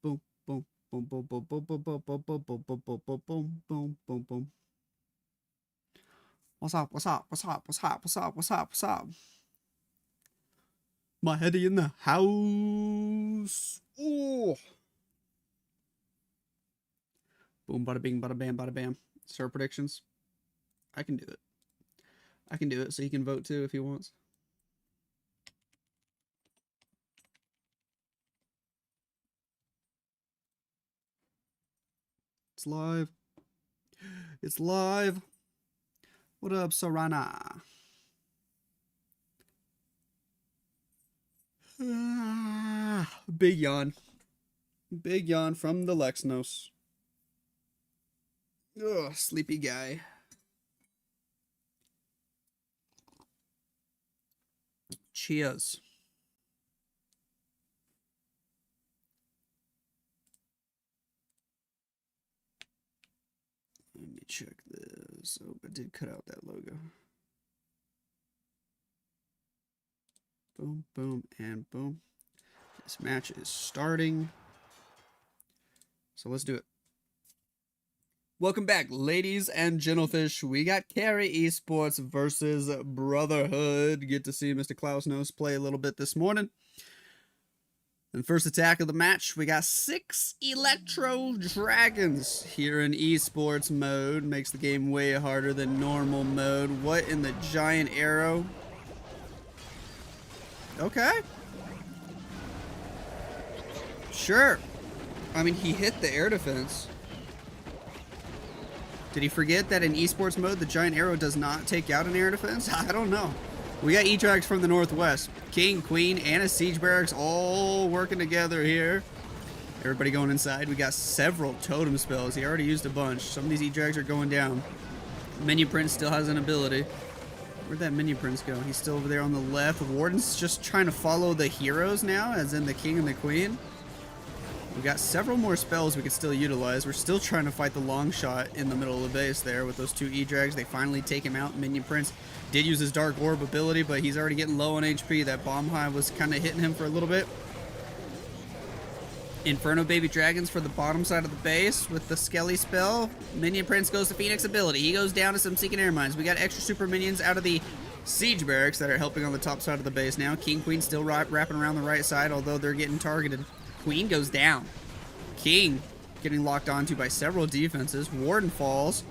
boom, boom, boom, boom, boom, boom, boom, boom, boom, boom, boom, boom, boom, boom, boom, boom, boom, boom. What's up? What's up? What's up? What's up? What's up? What's up? What's up? My heady in the house. Oh. Boom, bada bing, bada bam, bada bam. Start predictions. I can do it. I can do it, so he can vote too if he wants. It's live. It's live. What up, Sarana? Big yawn. Big yawn from the Lexnos. Ugh, sleepy guy. Cheers. Let me check this. Oh, I did cut out that logo. Boom, boom, and boom. This match is starting. So let's do it. Welcome back, ladies and gentlefish. We got Carrie Esports versus Brotherhood. Get to see Mr. Klausnos play a little bit this morning. And first attack of the match, we got 6 Electro Dragons here in Esports mode. Makes the game way harder than normal mode. What in the giant arrow? Okay. Sure. I mean, he hit the air defense. Did he forget that in esports mode, the giant arrow does not take out an air defense? I don't know. We got E-Tracks from the northwest. King, Queen, and a Siege Barracks all working together here. Everybody going inside. We got several totem spells. He already used a bunch. Some of these E-Drags are going down. Minion Prince still has an ability. Where'd that Minion Prince go? He's still over there on the left. Warden's just trying to follow the heroes now, as in the King and the Queen. We got several more spells we could still utilize. We're still trying to fight the long shot in the middle of the base there with those 2 E-Drags. They finally take him out. Minion Prince did use his Dark Orb ability, but he's already getting low on HP. That Bomb Hive was kind of hitting him for a little bit. Inferno Baby Dragons for the bottom side of the base with the Skelly spell. Minion Prince goes to Phoenix ability. He goes down to some Seeking Air Mines. We got extra super minions out of the Siege Barracks that are helping on the top side of the base now. King, Queen still wrapping around the right side, although they're getting targeted. Queen goes down. King getting locked onto by several defenses. Warden falls.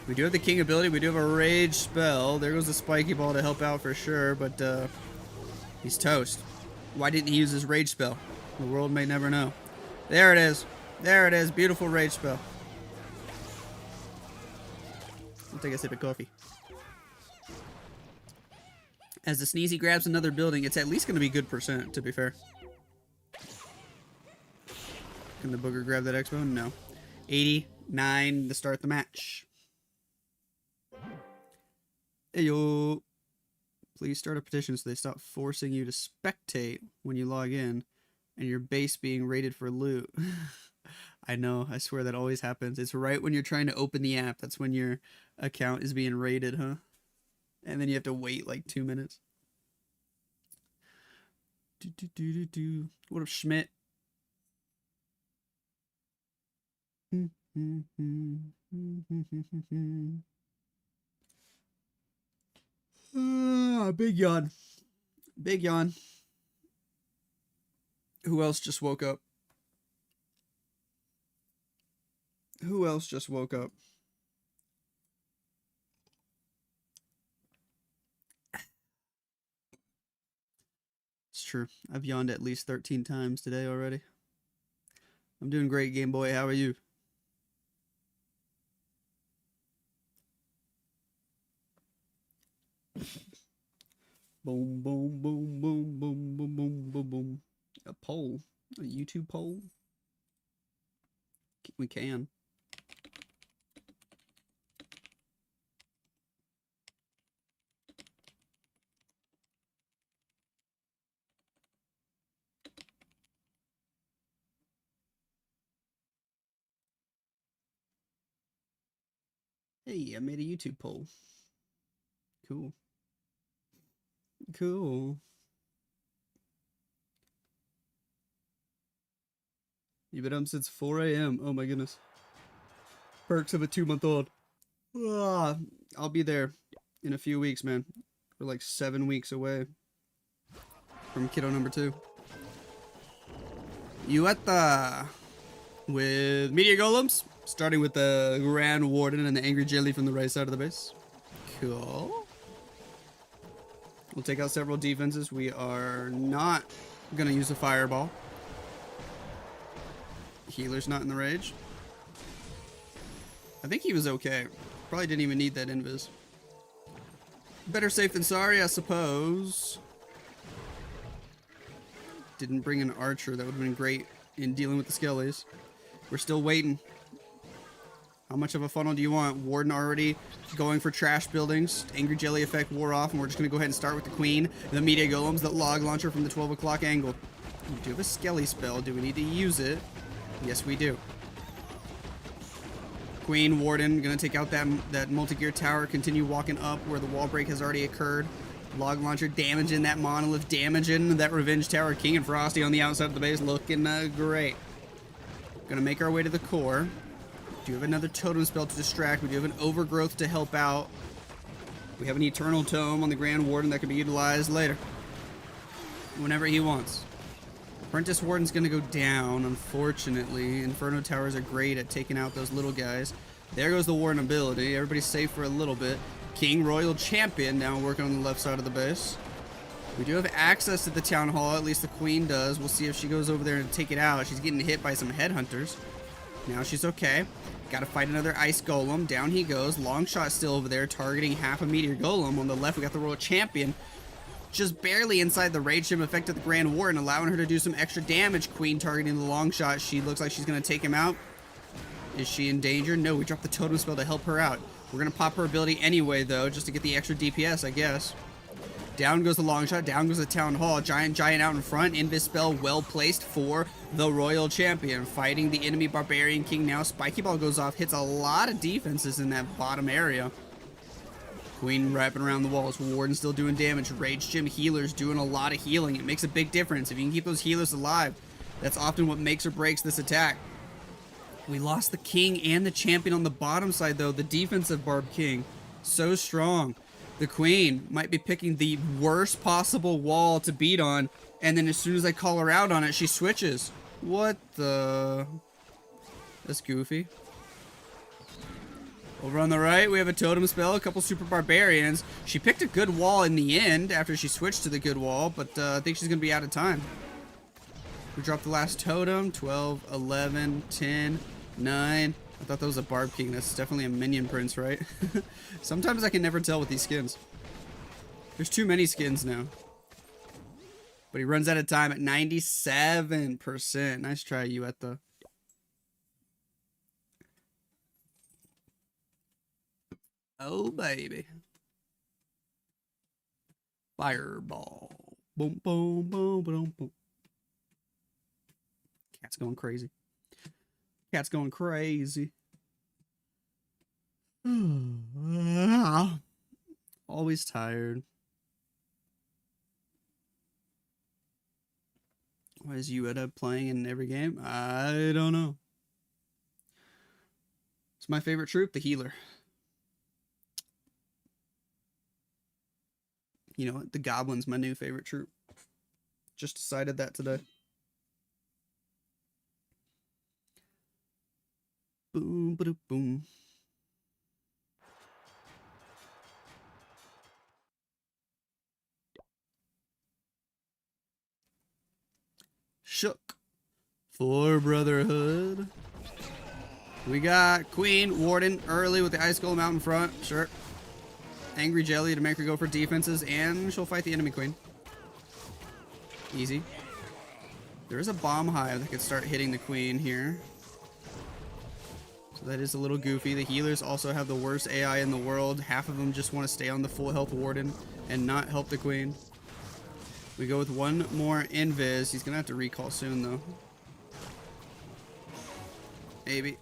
We do have the King ability. We do have a Rage spell. There goes the Spiky Ball to help out for sure, but he's toast. Why didn't he use his Rage spell? The world may never know. There it is. There it is. Beautiful Rage spell. I'll take a sip of coffee. As the Sneezy grabs another building, it's at least going to be good percent, to be fair. Can the Booger grab that Expo? No. 89 to start the match. Heyo. Please start a petition so they stop forcing you to spectate when you log in and your base being rated for loot. I know. I swear that always happens. It's right when you're trying to open the app. That's when your account is being rated, huh? And then you have to wait like 2 minutes. What up, Schmidt? Big yawn. Big yawn. Who else just woke up? Who else just woke up? It's true. I've yawned at least 13 times today already. I'm doing great, Game Boy. How are you? Boom, boom, boom, boom, boom, boom, boom, boom, boom. A poll. A YouTube poll? We can. Hey, I made a YouTube poll. Cool. Cool. You've been up since 4 a.m. Oh my goodness. Perks of a 2-month-old. Ah, I'll be there in a few weeks, man. We're like 7 weeks away from kiddo number 2. Yuetta with Meteor Golems, starting with the Grand Warden and the Angry Jelly from the right side of the base. Cool. We'll take out several defenses. We are not going to use a fireball. Healer's not in the rage. I think he was okay. Probably didn't even need that invis. Better safe than sorry, I suppose. Didn't bring an archer. That would have been great in dealing with the skellies. We're still waiting. How much of a funnel do you want? Warden already going for trash buildings. Angry Jelly effect wore off, and we're just going to go ahead and start with the Queen. The Meteor Golems, that log launcher from the 12 o'clock angle. We do have a skelly spell. Do we need to use it? Yes, we do. Queen, Warden, going to take out that multi-gear tower, continue walking up where the wall break has already occurred. Log launcher damaging that monolith, damaging that revenge tower. King and Frosty on the outside of the base, looking great. Gonna make our way to the core. Do have another totem spell to distract. We do have an overgrowth to help out. We have an eternal tome on the Grand Warden that can be utilized later, whenever he wants. Apprentice Warden's gonna go down, unfortunately. Inferno towers are great at taking out those little guys. There goes the Warden ability. Everybody's safe for a little bit. King Royal Champion now working on the left side of the base. We do have access to the Town Hall, at least the Queen does. We'll see if she goes over there and take it out. She's getting hit by some headhunters. Now she's okay. Gotta fight another Ice Golem. Down he goes. Long shot still over there, targeting half a Meteor Golem. On the left, we got the Royal Champion. Just barely inside the Rage Gem effect of the Grand Warden, allowing her to do some extra damage. Queen targeting the long shot. She looks like she's gonna take him out. Is she in danger? No, we dropped the totem spell to help her out. We're gonna pop her ability anyway, though, just to get the extra DPS, I guess. Down goes the long shot, down goes the Town Hall. Giant out in front. Invis spell well placed for the Royal Champion. Fighting the enemy Barbarian King now. Spiky Ball goes off, hits a lot of defenses in that bottom area. Queen wrapping around the walls. Warden still doing damage. Rage Gem healers doing a lot of healing. It makes a big difference. If you can keep those healers alive, that's often what makes or breaks this attack. We lost the King and the Champion on the bottom side, though. The defensive Barb King, so strong. The Queen might be picking the worst possible wall to beat on, and then as soon as I call her out on it, she switches. What the... That's goofy. Over on the right, we have a totem spell, a couple super barbarians. She picked a good wall in the end after she switched to the good wall, but I think she's going to be out of time. We dropped the last totem. 12, 11, 10, 9. I thought that was a Barb King. That's definitely a minion prince, right? Sometimes I can never tell with these skins. There's too many skins now. But he runs out of time at 97%. Nice try, Yuetta. Oh, baby. Fireball. Boom, boom, boom, boom, boom. Cat's going crazy. Cat's going crazy. Always tired. Why is Yuetta playing in every game? I don't know. It's my favorite troop, the healer. You know what? The Goblin's my new favorite troop. Just decided that today. Boom, ba boom. Shook for Brotherhood. We got Queen, Warden early with the Ice Golem out in front. Sure. Angry Jelly to make her go for defenses, and she'll fight the enemy Queen. Easy. There is a bomb hive that could start hitting the Queen here. So that is a little goofy. The healers also have the worst AI in the world. Half of them just want to stay on the full health Warden and not help the Queen. We go with one more invis. He's going to have to recall soon, though. Maybe.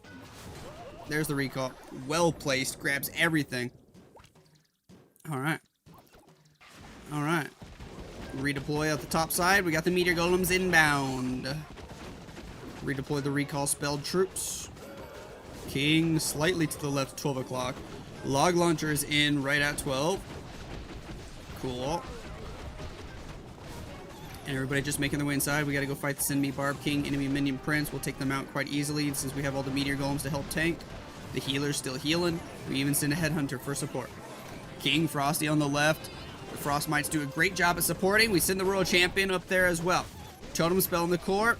There's the recall. Well placed. Grabs everything. Alright. Alright. Redeploy at the top side. We got the Meteor Golems inbound. Redeploy the recall spelled troops. King slightly to the left, 12 o'clock. Log launcher is in right at 12. Cool. And everybody just making their way inside. We got to go fight the Send Me Barb King, enemy minion prince. We'll take them out quite easily since we have all the meteor golems to help tank. The healer's still healing. We even send a headhunter for support. King Frosty on the left. The Frost Mites do a great job at supporting. We send the Royal Champion up there as well. Totem spell in the core.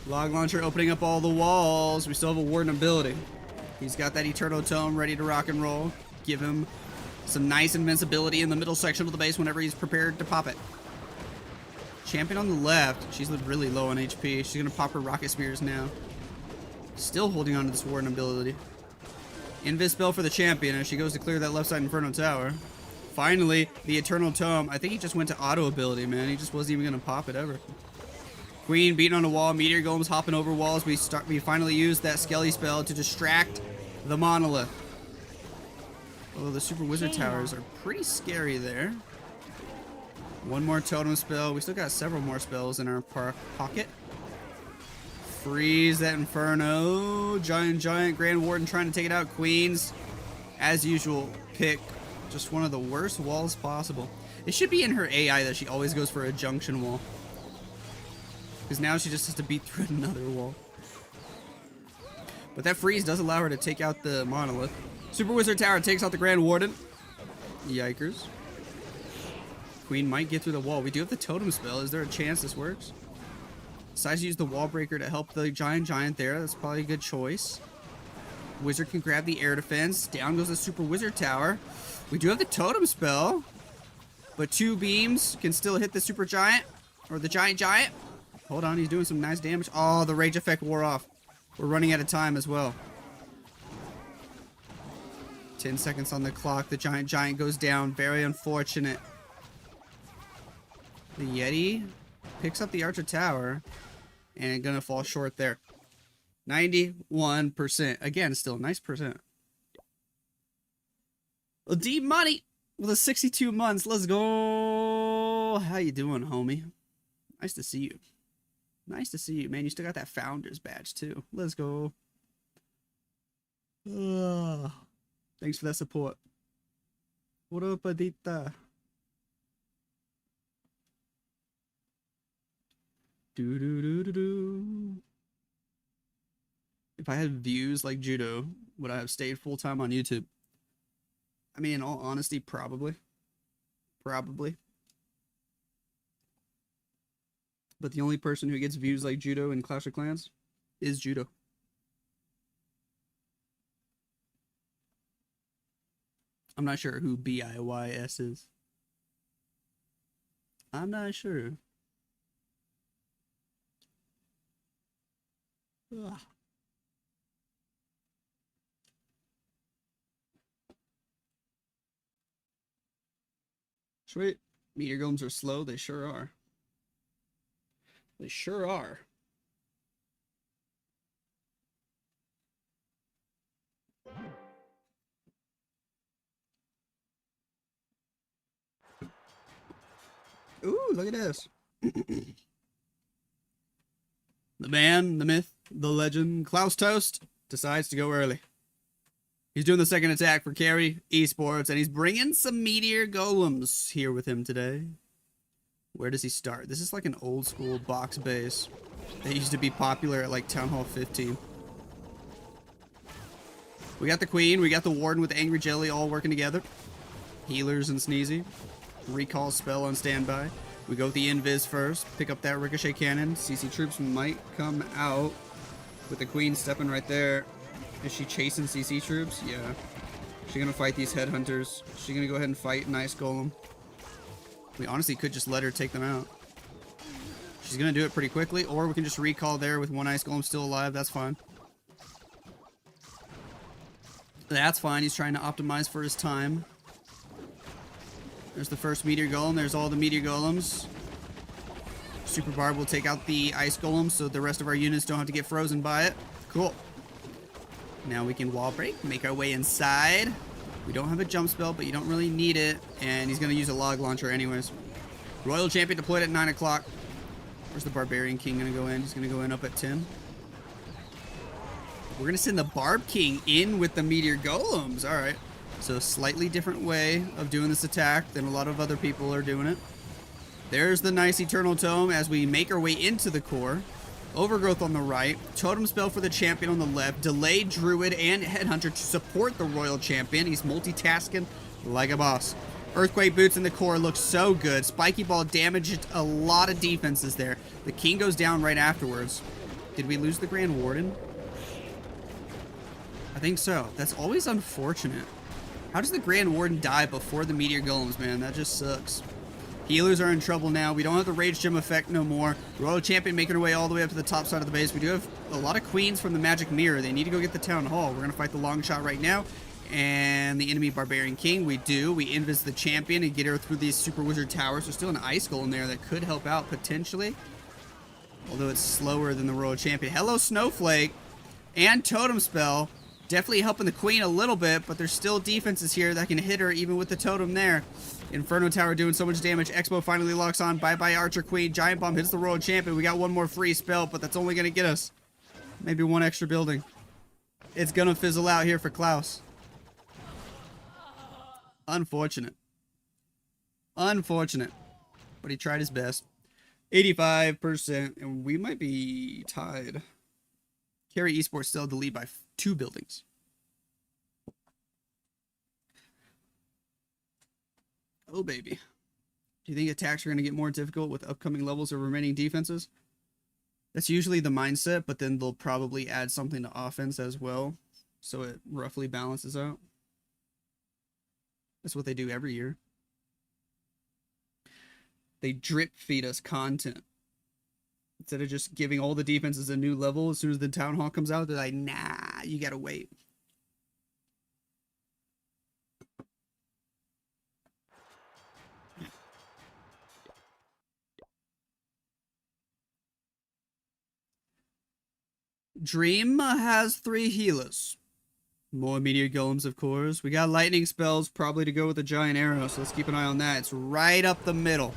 Log launcher opening up all the walls. We still have a Warden ability. He's got that Eternal Tome ready to rock and roll. Give him some nice invincibility in the middle section of the base whenever he's prepared to pop it. Champion on the left. She's really low on HP. She's going to pop her Rocket Spears now. Still holding on to this Warden ability. Invis spell for the champion as she goes to clear that left side Inferno Tower. Finally, the Eternal Tome. I think he just went to auto ability, man. He just wasn't even going to pop it ever. Queen beating on the wall. Meteor Golems hopping over walls. We finally used that Skelly spell to distract the Monolith. Although the Super Wizard Towers are pretty scary there. One more Totem spell. We still got several more spells in our pocket. Freeze that Inferno. Giant Grand Warden trying to take it out. Queens, as usual, pick just one of the worst walls possible. It should be in her AI that she always goes for a junction wall. Because now she just has to beat through another wall. But that freeze does allow her to take out the Monolith. Super Wizard Tower takes out the Grand Warden. Yikers. Queen might get through the wall. We do have the Totem spell. Is there a chance this works? Decides to use the Wall Breaker to help the Giant there. That's probably a good choice. Wizard can grab the air defense. Down goes the Super Wizard Tower. We do have the Totem spell. But 2 beams can still hit the Super Giant. Or the Giant. Hold on, he's doing some nice damage. Oh, the rage effect wore off. We're running out of time as well. 10 seconds on the clock. The Giant goes down. Very unfortunate. The Yeti picks up the Archer Tower and gonna fall short there. 91%. Again, still a nice percent. Well, D Money with a 62 months. Let's go. How you doing, homie? Nice to see you. Nice to see you, man. You still got that Founders badge too. Let's go. Thanks for that support. What up, Adita? If I had views like Judo, would I have stayed full-time on YouTube? I mean, in all honesty, probably. Probably. But the only person who gets views like Judo in Clash of Clans is Judo. I'm not sure who BIYS is. I'm not sure. Ugh. Sweet. Meteor Golems are slow. They sure are. They sure are. Ooh, look at this. The man, the myth, the legend, Klaus Toast decides to go early. He's doing the second attack for Carrie Esports, and he's bringing some Meteor Golems here with him today. Where does he start? This is like an old school box base that used to be popular at like Town Hall 15. We got the Queen, we got the Warden with the Angry Jelly all working together. Healers and Sneezy. Recall spell on standby. We go with the Invis first. Pick up that Ricochet Cannon. CC troops might come out with the Queen stepping right there. Is she chasing CC troops? Yeah. She's gonna fight these headhunters. She's gonna go ahead and fight Nice Golem. We honestly could just let her take them out. She's gonna do it pretty quickly, or we can just recall there with one Ice Golem still alive. That's fine. That's fine. He's trying to optimize for his time. There's the first Meteor Golem. There's all the Meteor Golems. Super Barb will take out the Ice Golem so the rest of our units don't have to get frozen by it. Cool. Now we can wall break, make our way inside. We don't have a jump spell, but you don't really need it. And he's going to use a log launcher anyways. Royal Champion deployed at 9 o'clock. Where's the Barbarian King going to go in? He's going to go in up at 10. We're going to send the Barb King in with the Meteor Golems. All right. So slightly different way of doing this attack than a lot of other people are doing it. There's the nice Eternal Tome as we make our way into the core. Overgrowth on the right. Totem Spell for the champion on the left. Delayed Druid and Headhunter to support the Royal Champion. He's multitasking like a boss. Earthquake Boots in the core looks so good. Spiky Ball damaged a lot of defenses there. The King goes down right afterwards. Did we lose the Grand Warden? I think so. That's always unfortunate. How does the Grand Warden die before the Meteor Golems, man? That just sucks. Healers are in trouble now. We don't have the Rage Gem effect no more. Royal Champion making her way all the way up to the top side of the base. We do have a lot of queens from the Magic Mirror. They need to go get the Town Hall. We're going to fight the long shot right now. And the enemy Barbarian King, we do. We invis the champion and get her through these Super Wizard Towers. There's still an Ice Golem there that could help out potentially. Although it's slower than the Royal Champion. Hello, Snowflake. And Totem Spell. Definitely helping the Queen a little bit, but there's still defenses here that can hit her even with the Totem there. Inferno Tower doing so much damage. Expo finally locks on. Bye-bye, Archer Queen. Giant Bomb hits the Royal Champion. We got one more free spell, but that's only going to get us maybe one extra building. It's going to fizzle out here for Klaus. Unfortunate. Unfortunate. But he tried his best. 85%, and we might be tied. Carrie Esports still the lead by 2 buildings. Oh, baby. Do you think attacks are going to get more difficult with upcoming levels of remaining defenses? That's usually the mindset, but then they'll probably add something to offense as well, so it roughly balances out. That's what they do every year. They drip feed us content. Instead of just giving all the defenses a new level as soon as the Town Hall comes out, they're like, nah, you gotta wait. Dream has 3 healers. More Meteor Golems, of course. We got lightning spells probably to go with the Giant Arrow, so let's keep an eye on that. It's right up the middle.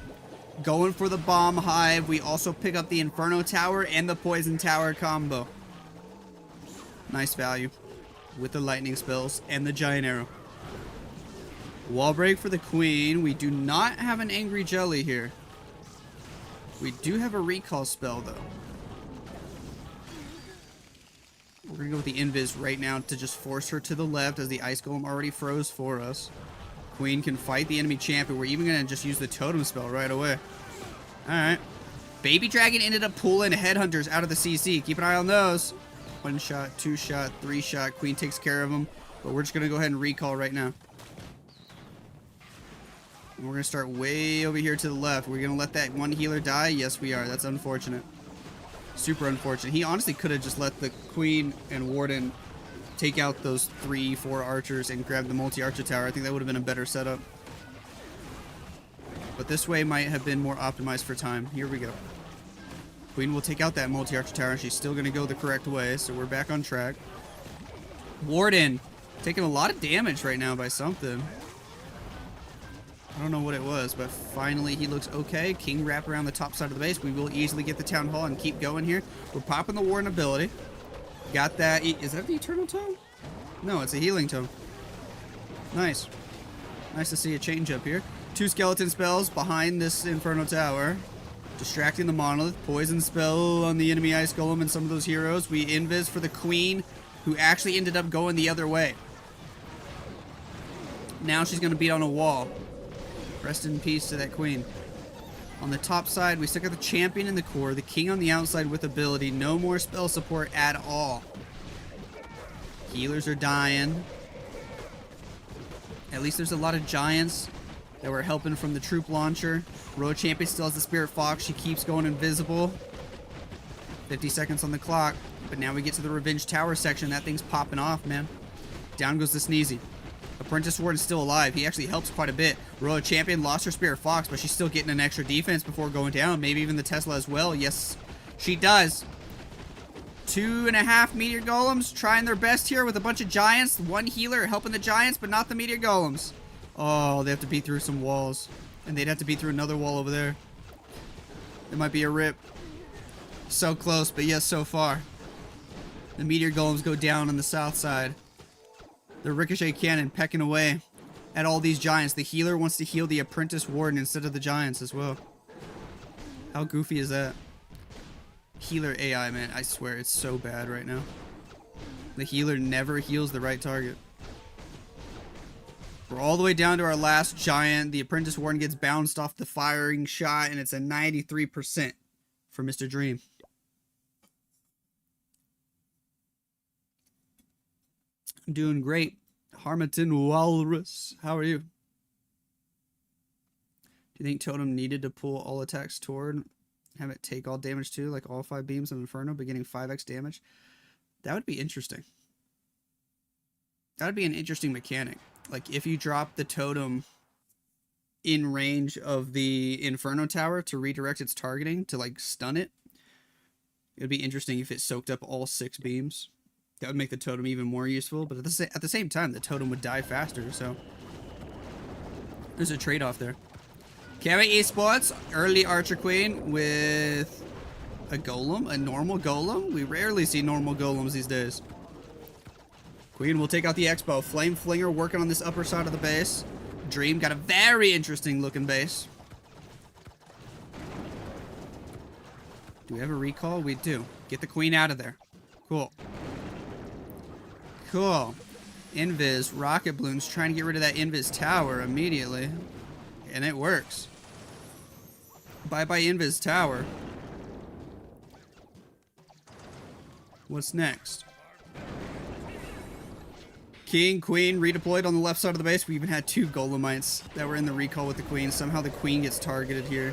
Going for the Bomb Hive. We also pick up the Inferno Tower and the Poison Tower combo. Nice value with the lightning spells and the Giant Arrow. Wall break for the Queen. We do not have an Angry Jelly here. We do have a recall spell, though. We're going to go with the Invis right now to just force her to the left as the Ice Golem already froze for us. Queen can fight the enemy champion. We're even going to just use the Totem Spell right away. Alright. Baby Dragon ended up pulling Headhunters out of the CC. Keep an eye on those. 1 shot, 2 shot, 3 shot. Queen takes care of them. But we're just going to go ahead and recall right now. And we're going to start way over here to the left. We're going to let that one healer die? Yes, we are. That's unfortunate. Super unfortunate. He honestly could have just let the Queen and Warden take out those 3-4 archers and grab the multi-archer tower. I think that would have been a better setup. But this way might have been more optimized for time. Here we go. Queen will take out that multi-archer tower, and she's still going to go the correct way, so we're back on track. Warden taking a lot of damage right now by something. I don't know what it was, but finally he looks okay. King wrap around the top side of the base. We will easily get the Town Hall and keep going here. We're popping the Warden ability. Got that. Is that the Eternal Tome? No, it's a Healing Tome. Nice. Nice to see a change up here. 2 skeleton spells behind this Inferno Tower. Distracting the Monolith. Poison spell on the enemy Ice Golem and some of those heroes. We invis for the Queen, who actually ended up going the other way. Now she's going to beat on a wall. Rest in peace to that Queen. On the top side, we still got the Champion in the core, the King on the outside with ability. No more spell support at all. Healers are dying. At least there's a lot of Giants that were helping from the Troop Launcher. Royal Champion still has the Spirit Fox. She keeps going invisible. 50 seconds on the clock. But now we get to the Revenge Tower section. That thing's popping off, man. Down goes the Sneezy. Apprentice Warden's still alive. He actually helps quite a bit. Royal Champion lost her Spirit Fox, but she's still getting an extra defense before going down. Maybe even the Tesla as well. Yes, she does. 2.5 Meteor Golems trying their best here with a bunch of Giants. 1 healer helping the Giants, but not the Meteor Golems. Oh, they have to beat through some walls. And they'd have to beat through another wall over there. It might be a rip. So close, but yes, so far. The meteor golems go down on the south side. The ricochet cannon pecking away at all these giants. The healer wants to heal the apprentice warden instead of the giants as well. How goofy is that? Healer AI, man. I swear it's so bad right now. The healer never heals the right target. We're all the way down to our last giant. The apprentice warden gets bounced off the firing shot, and it's a 93% for Mr. Dream. I'm doing great. Harmattan Walrus, how are you? Do you think Totem needed to pull all attacks toward, have it take all damage too, like all 5 beams of Inferno, beginning 5x damage? That would be interesting. That would be an interesting mechanic. Like, if you drop the Totem in range of the Inferno Tower to redirect its targeting to, like, stun it, it would be interesting if it soaked up all 6 beams. That would make the Totem even more useful, but at the same time, the Totem would die faster, so there's a trade-off there. Carrie Esports, early Archer Queen with a golem, a normal golem. We rarely see normal golems these days. Queen will take out the Expo. Flame Flinger working on this upper side of the base. Dream got a very interesting looking base. Do we have a recall? We do. Get the Queen out of there. Cool. Cool. Invis, Rocket Balloons, trying to get rid of that Invis Tower immediately. And it works. Bye-bye Invis Tower. What's next? King, Queen, redeployed on the left side of the base. We even had 2 Golemites that were in the recall with the Queen. Somehow the Queen gets targeted here.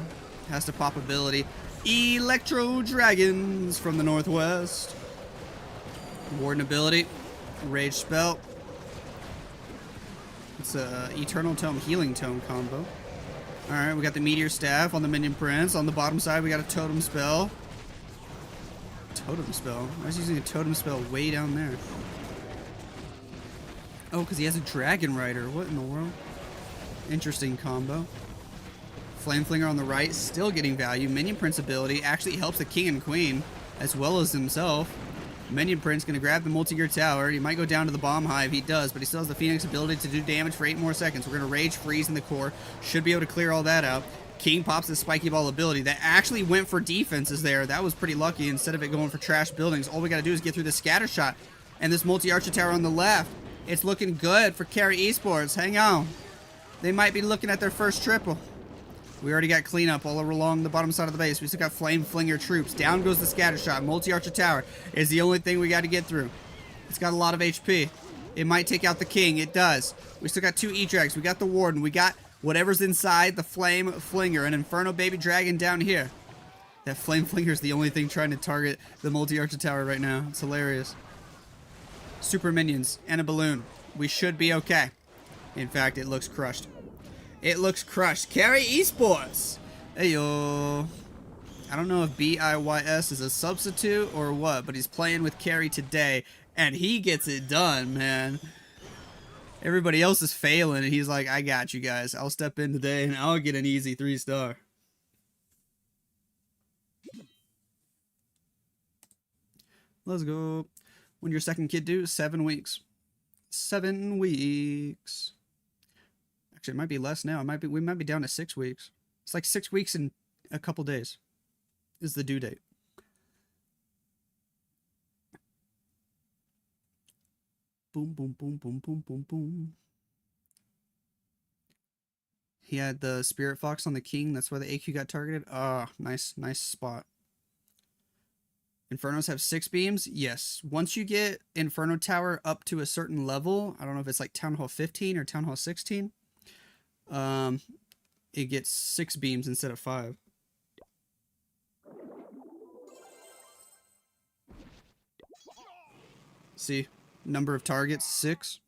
Has to pop ability. Electro Dragons from the northwest. Warden ability. Rage spell. It's a Eternal Tome, Healing Tome combo. Alright, we got the Meteor Staff on the Minion Prince. On the bottom side, we got a Totem Spell. Totem Spell? I was using a Totem Spell way down there. Oh, because he has a Dragon Rider. What in the world? Interesting combo. Flame Flinger on the right, still getting value. Minion Prince ability actually helps the King and Queen, as well as himself. Minion Prince going to grab the multi-gear tower. He might go down to the bomb hive. He does, but he still has the Phoenix ability to do damage for 8 more seconds. We're going to Rage Freeze in the core. Should be able to clear all that out. King pops his Spiky Ball ability. That actually went for defenses there. That was pretty lucky. Instead of it going for trash buildings, all we got to do is get through the scatter shot. And this multi-archer tower on the left. It's looking good for Carrie Esports. Hang on. They might be looking at their first triple. We already got cleanup all along the bottom side of the base. We still got Flame Flinger troops. Down goes the scatter shot. Multi-archer tower is the only thing we got to get through. It's got a lot of HP. It might take out the King. It does. We still got 2 E-Drags. We got the Warden. We got whatever's inside the Flame Flinger. An Inferno Baby Dragon down here. That Flame Flinger is the only thing trying to target the multi-archer tower right now. It's hilarious. Super minions and a balloon. We should be okay. In fact, it looks crushed. It looks crushed. Carrie Esports. Hey yo. I don't know if BIYS is a substitute or what, but he's playing with Carrie today, and he gets it done, man. Everybody else is failing, and he's like, I got you guys. I'll step in today, and I'll get an easy 3-star. Let's go. When your second kid due? 7 weeks. 7 weeks. Actually, it might be less now. We might be down to 6 weeks. It's like 6 weeks and a couple days is the due date. Boom, boom, boom, boom, boom, boom, boom. He had the Spirit Fox on the King. That's why the AQ got targeted. Ah, nice spot. Infernos have 6 beams? Yes. Once you get Inferno Tower up to a certain level, I don't know if it's like Town Hall 15 or Town Hall 16, it gets 6 beams instead of 5. See? Number of targets, 6.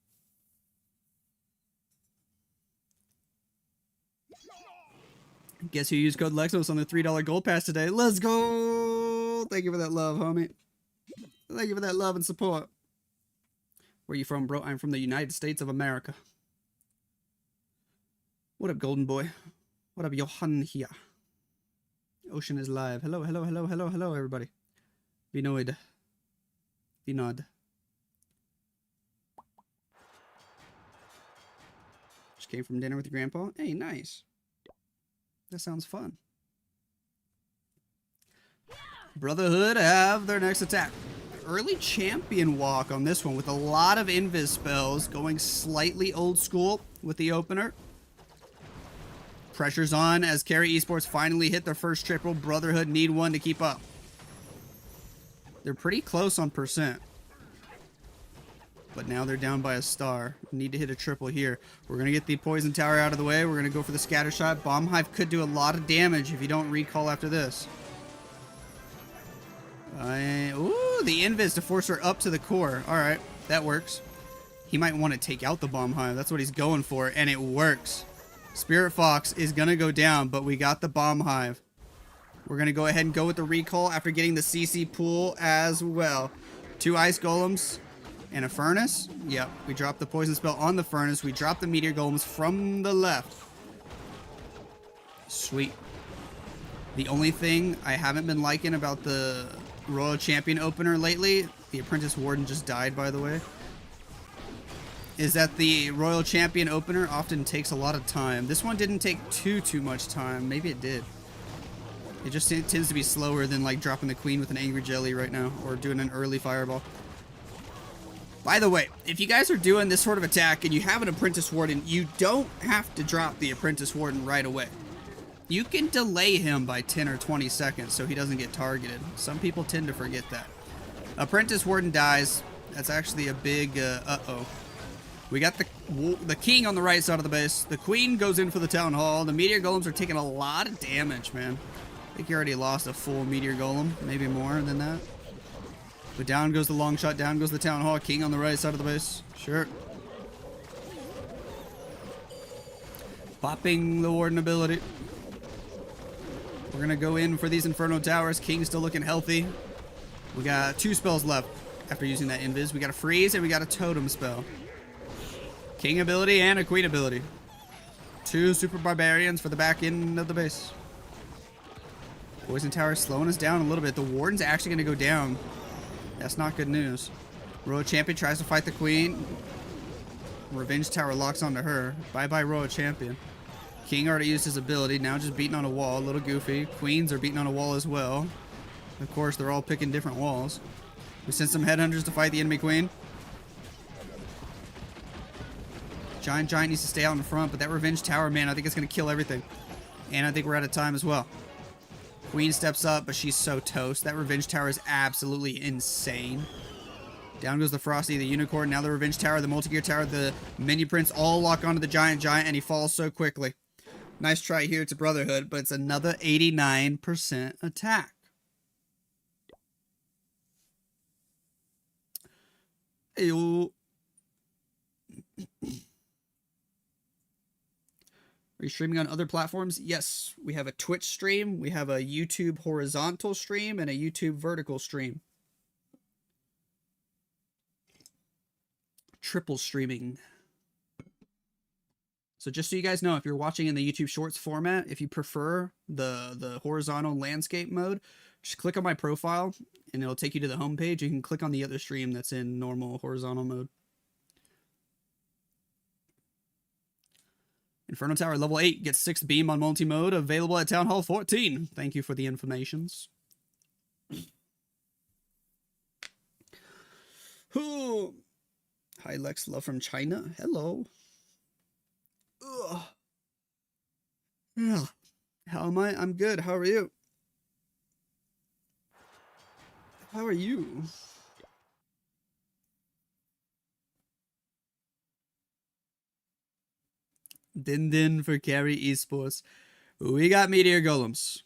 Guess who used code Lexnos on the $3 gold pass today? Let's go! Thank you for that love, homie. Thank you for that love and support. Where you from, bro? I'm from the United States of America. What up, golden boy? What up, Johan here? Ocean is live. Hello, hello, hello, hello, hello, everybody. Benoid. Vinod. Just came from dinner with your grandpa. Hey, nice. That sounds fun. Brotherhood have their next attack. Early champion walk on this one with a lot of invis spells, going slightly old school with the opener. Pressure's on as Carrie Esports finally hit their first triple. Brotherhood need one to keep up. They're pretty close on percent. But now they're down by a star. Need to hit a triple here. We're going to get the poison tower out of the way. We're going to go for the scatter shot. Bomb Hive could do a lot of damage if you don't recall after this. Ooh, the invis to force her up to the core. All right, that works. He might want to take out the Bomb Hive. That's what he's going for, and it works. Spirit Fox is going to go down, but we got the Bomb Hive. We're going to go ahead and go with the recall after getting the CC pool as well. 2 ice golems and a furnace. Yep, we dropped the poison spell on the furnace. We dropped the meteor golems from the left. Sweet. The only thing I haven't been liking about the Royal Champion opener lately, the Apprentice Warden just died, by the way, is that the Royal Champion opener often takes a lot of time. This one didn't take too much time. Maybe it did. It just tends to be slower than like dropping the Queen with an Angry Jelly right now, or doing an early Fireball. By the way, if you guys are doing this sort of attack and you have an Apprentice Warden, you don't have to drop the Apprentice Warden right away. You can delay him by 10 or 20 seconds so he doesn't get targeted. Some people tend to forget that. Apprentice Warden dies. That's actually a big uh-oh. We got the king on the right side of the base. The queen goes in for the town hall. The meteor golems are taking a lot of damage, man. I think you already lost a full meteor golem, maybe more than that. But down goes the long shot, down goes the town hall. King on the right side of the base. Sure. Popping the warden ability. We're gonna go in for these Inferno Towers. King's still looking healthy. We got 2 spells left after using that invis. We got a freeze and we got a totem spell. King ability and a queen ability. 2 super barbarians for the back end of the base. Poison Tower slowing us down a little bit. The warden's actually gonna go down. That's not good news. Royal Champion tries to fight the queen. Revenge Tower locks onto her. Bye-bye Royal Champion. King already used his ability, now just beating on a wall, a little goofy. Queens are beating on a wall as well. Of course, they're all picking different walls. We sent some headhunters to fight the enemy queen. Giant needs to stay out in front, but that Revenge Tower, man, I think it's going to kill everything. And I think we're out of time as well. Queen steps up, but she's so toast. That Revenge Tower is absolutely insane. Down goes the Frosty, the Unicorn, now the Revenge Tower, the Multi-Gear Tower, the Mini Prince all lock onto the Giant, and he falls so quickly. Nice try here to Brotherhood, but it's another 89% attack. Ayo. Are you streaming on other platforms? Yes, we have a Twitch stream, we have a YouTube horizontal stream, and a YouTube vertical stream. Triple streaming. So just so you guys know, if you're watching in the YouTube Shorts format, if you prefer the horizontal landscape mode, just click on my profile and it'll take you to the home page. You can click on the other stream that's in normal horizontal mode. Inferno Tower level 8 gets 6th beam on multi-mode, available at Town Hall 14. Thank you for the informations. Hi Lex, love from China. Hello. Ugh. Yeah. How am I? I'm good. How are you? How are you? Din for Carrie Esports. We got Meteor Golems.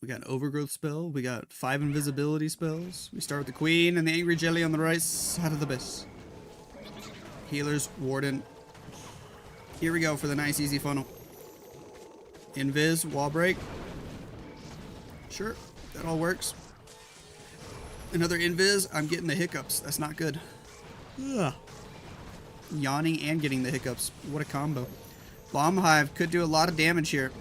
We got an Overgrowth spell. We got 5 invisibility spells. We start with the Queen and the Angry Jelly on the right side of the base. Healers, Warden. Here we go for the nice easy funnel. Invis, wall break. Sure, that all works. Another invis. I'm getting the hiccups. That's not good. Ugh. Yawning and getting the hiccups. What a combo. Bomb Hive could do a lot of damage here.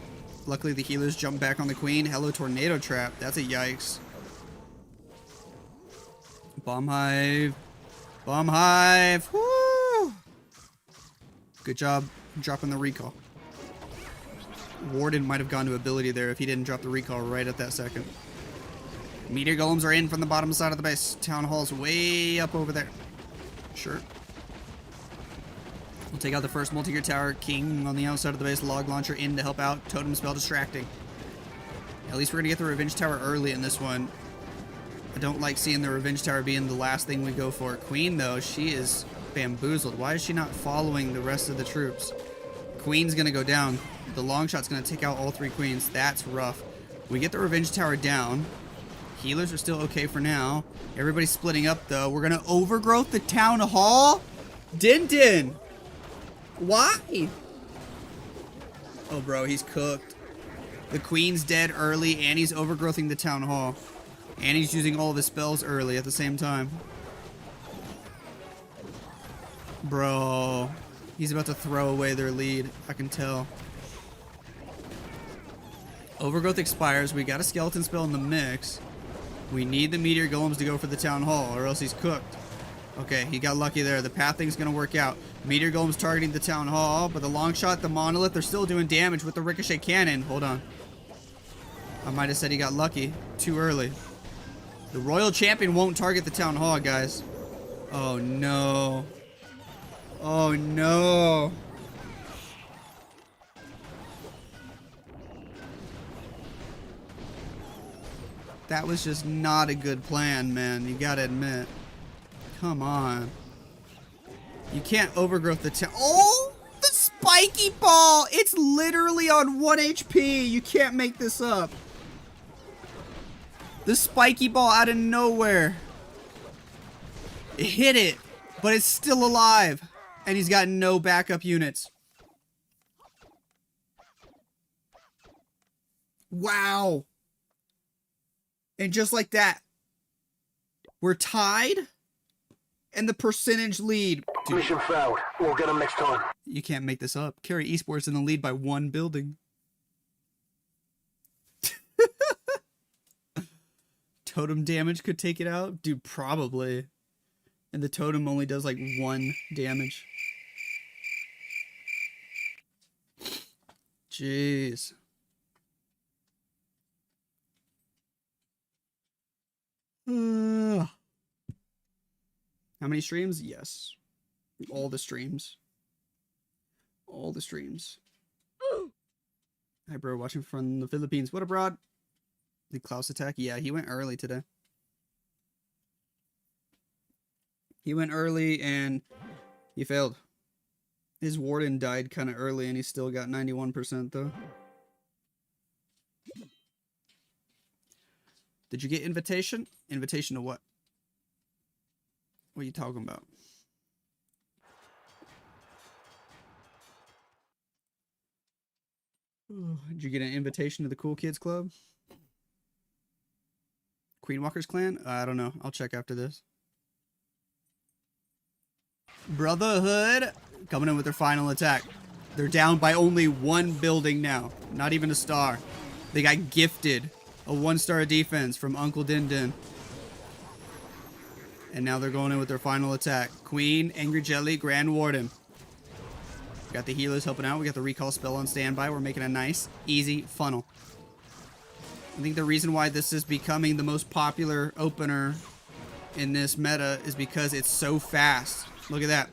Luckily, the healers jump back on the Queen. Hello, Tornado Trap. That's a yikes. Bomb hive. Bomb hive. Woo! Good job dropping the recall. Warden might have gone to ability there if he didn't drop the recall right at that second. Meteor golems are in from the bottom side of the base. Town hall's way up over there. Sure. We'll take out the first multi-gear tower. King on the outside of the base. Log launcher in to help out. Totem spell distracting. At least we're going to get the revenge tower early in this one. I don't like seeing the revenge tower being the last thing we go for. Queen, though, she is bamboozled. Why is she not following the rest of the troops? Queen's going to go down. The long shot's going to take out all three queens. That's rough. We get the revenge tower down. Healers are still okay for now. Everybody's splitting up, though. We're going to overgrowth the town hall? Din Din! Why? Oh, bro, he's cooked. The queen's dead early, and he's overgrowthing the town hall. And he's using all of his spells early at the same time. Bro, he's about to throw away their lead. I can tell. Overgrowth expires. We got a skeleton spell in the mix. We need the meteor golems to go for the town hall, or else he's cooked. Okay, he got lucky there. The pathing's gonna work out. Meteor golems targeting the town hall, but the long shot, the monolith, they're still doing damage with the ricochet cannon. Hold on. I might have said he got lucky too early. The royal champion won't target the town hall, guys. Oh no. Oh no. That was just not a good plan, man. You gotta admit. Come on. You can't overgrowth the town. Oh! The spiky ball! It's literally on 1 HP. You can't make this up. The spiky ball out of nowhere. It hit it, but it's still alive. And he's got no backup units. Wow. And just like that, we're tied. And the percentage lead. Dude, mission failed. We'll get him next time. You can't make this up. Carrie Esports in the lead by 1 building. Totem damage could take it out? Dude, probably. And the totem only does like 1 damage. Jeez. How many streams? Yes. All the streams. All the streams. Hi, bro. Watching from the Philippines. What abroad? The Klaus attack? Yeah, he went early today. He went early and he failed. His warden died kind of early and he still got 91% though. Did you get invitation? Invitation to what? What are you talking about? Did you get an invitation to the Cool Kids Club? Queen Walker's clan? I don't know. I'll check after this. Brotherhood coming in with their final attack. They're down by only 1 building now. Not even a star. They got gifted a 1-star defense from Uncle Din Din. And now they're going in with their final attack. Queen, Angry Jelly, Grand Warden. We got the healers helping out. We got the recall spell on standby. We're making a nice, easy funnel. I think the reason why this is becoming the most popular opener in this meta is because it's so fast. Look at that.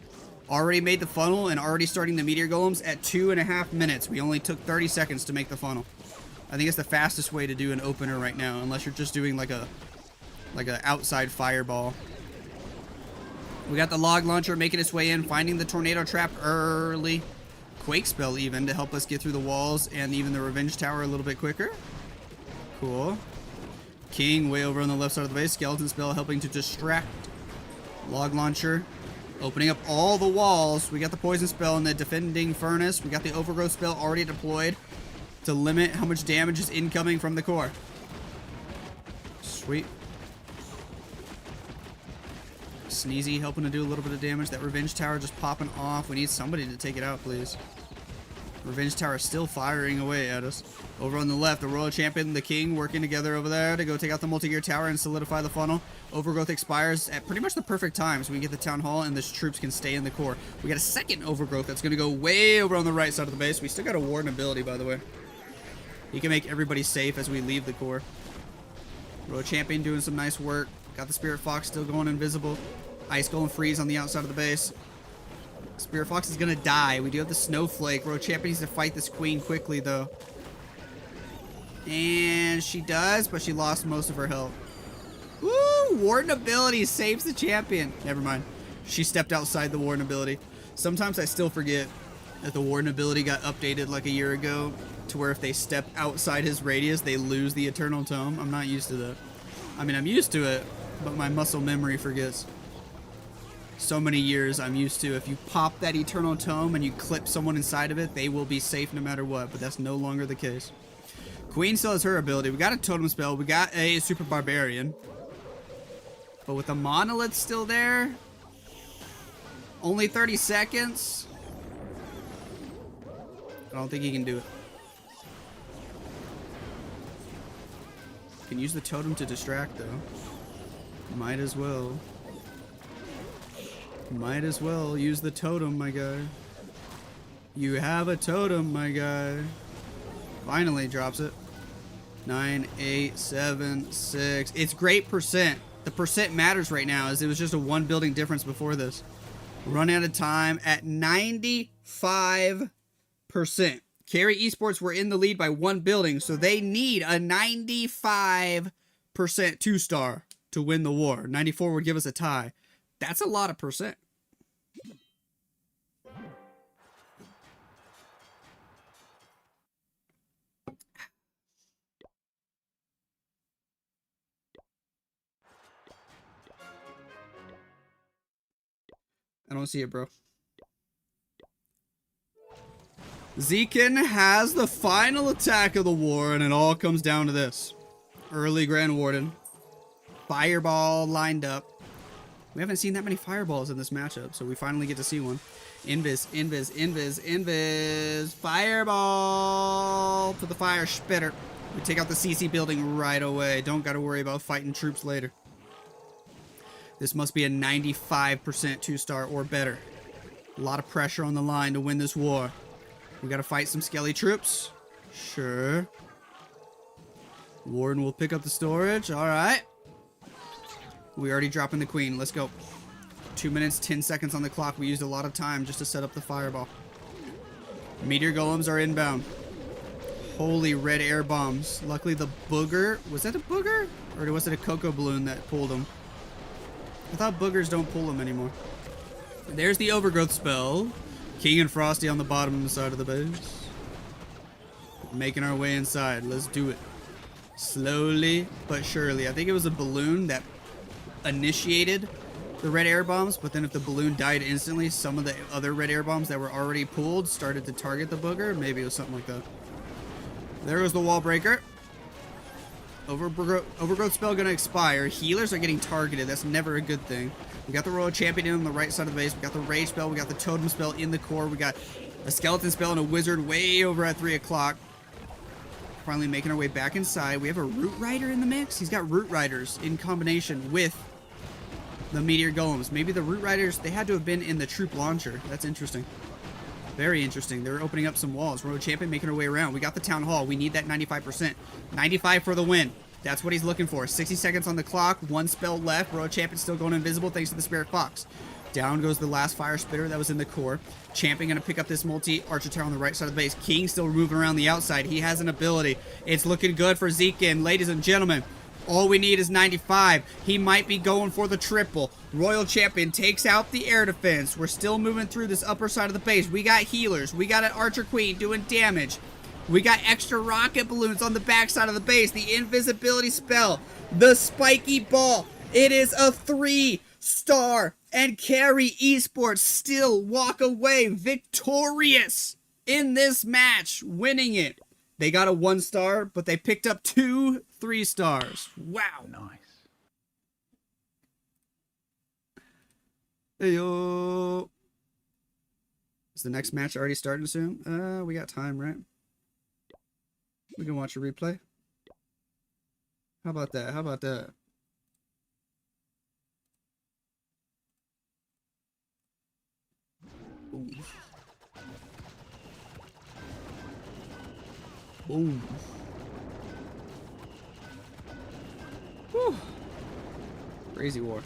Already made the funnel and already starting the meteor golems at 2.5 minutes. We only took 30 seconds to make the funnel. I think it's the fastest way to do an opener right now, unless you're just doing like a outside fireball. We got the log launcher making its way in, finding the tornado trap early. Quake spell even to help us get through the walls and even the revenge tower a little bit quicker. Cool. King way over on the left side of the base. Skeleton spell helping to distract. Log launcher opening up all the walls. We got the poison spell and the defending furnace. We got the overgrowth spell already deployed to limit how much damage is incoming from the core. Sweet. Sneezy helping to do a little bit of damage. That revenge tower just popping off. We need somebody to take it out, please. Revenge Tower still firing away at us. Over on the left, the Royal Champion and the King working together over there to go take out the multi-gear tower and solidify the funnel. Overgrowth expires at pretty much the perfect time so we can get the Town Hall and the troops can stay in the core. We got a second Overgrowth that's going to go way over on the right side of the base. We still got a Warden ability, by the way. He can make everybody safe as we leave the core. Royal Champion doing some nice work. Got the Spirit Fox still going invisible. Ice Golem Freeze on the outside of the base. Spirit Fox is gonna die. We do have the Snowflake. Royal Champion needs to fight this Queen quickly, though. And she does, but she lost most of her health. Woo! Warden ability saves the champion. Never mind. She stepped outside the Warden ability. Sometimes I still forget that the Warden ability got updated like a year ago to where if they step outside his radius, they lose the Eternal Tome. I'm not used to that. I mean, I'm used to it, but my muscle memory forgets. So many years I'm used to. If you pop that Eternal Tome and you clip someone inside of it, they will be safe no matter what, but that's no longer the case. Queen still has her ability. We got a Totem Spell. We got a Super Barbarian. But with the Monolith still there, only 30 seconds. I don't think he can do it. Can use the Totem to distract, though. Might as well. Might as well use the Totem, my guy. You have a Totem, my guy. Finally drops it. 9, 8, 7, 6. It's great percent. The percent matters right now, as it was just a one building difference before this. Run out of time at 95%. Carrie Esports were in the lead by one building, so they need a 95% 2-star to win the war. 94 would give us a tie. That's a lot of percent. I don't see it, bro. Zekin has the final attack of the war, and it all comes down to this. Early Grand Warden. Fireball lined up. We haven't seen that many fireballs in this matchup, so we finally get to see one. Invis, invis, invis, invis. Fireball to the fire spitter. We take out the CC building right away. Don't got to worry about fighting troops later. This must be a 95% 2-star or better. A lot of pressure on the line to win this war. We got to fight some skelly troops. Sure. Warden will pick up the storage. All right. We already dropping the Queen. Let's go. 2 minutes, 10 seconds on the clock. We used a lot of time just to set up the fireball. Meteor Golems are inbound. Holy red air bombs. Luckily the booger... Was that a booger? Or was it a cocoa balloon that pulled them? I thought boogers don't pull them anymore. There's the overgrowth spell. King and Frosty on the bottom side of the base. Making our way inside. Let's do it. Slowly but surely. I think it was a balloon that initiated the red air bombs, but then if the balloon died instantly, some of the other red air bombs that were already pulled started to target the booger. Maybe it was something like that. There goes the wall breaker. Overgrowth spell gonna expire. Healers are getting targeted. That's never a good thing. We got the Royal Champion on the right side of the base. We got the Rage spell. We got the Totem spell in the core. We got a Skeleton spell and a Wizard way over at 3 o'clock. Finally making our way back inside. We have a Root Rider in the mix. He's got Root Riders in combination with the Meteor Golems. Maybe the Root Riders, they had to have been in the Troop Launcher. That's interesting. Very interesting. They're opening up some walls. Royal Champion making her way around. We got the Town Hall. We need that 95%. 95 for the win. That's what he's looking for. 60 seconds on the clock. One spell left. Royal Champion still going invisible thanks to the Spirit Fox. Down goes the last Fire Spitter that was in the core. Champion going to pick up this multi-archer tower on the right side of the base. King still moving around the outside. He has an ability. It's looking good for Zekin. Ladies and gentlemen, all we need is 95. He might be going for the triple. Royal Champion takes out the air defense. We're still moving through this upper side of the base. We got healers. We got an Archer Queen doing damage. We got extra rocket balloons on the back side of the base. The invisibility spell. The spiky ball. It is a 3-star. And Carrie Esports still walk away victorious in this match, winning it. They got a 1-star, but they picked up 2 3-stars. Wow. Nice. Hey, yo. the next match already starting soon? We got time, right? We can watch a replay. How about that? How about that? Boom. Boom. Whew. Crazy war.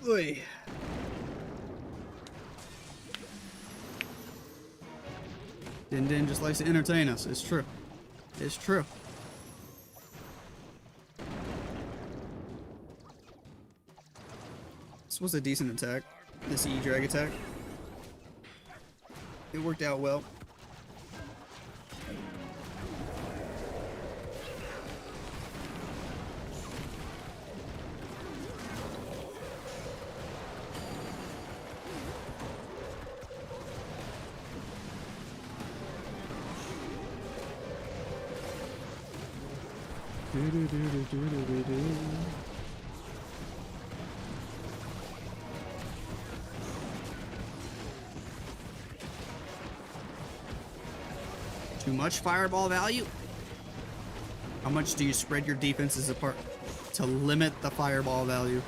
Oy. Din Din just likes to entertain us. It's true. It's true. This was a decent attack. This E-drag attack. It worked out well. Too much fireball value? How much do you spread your defenses apart to limit the fireball value?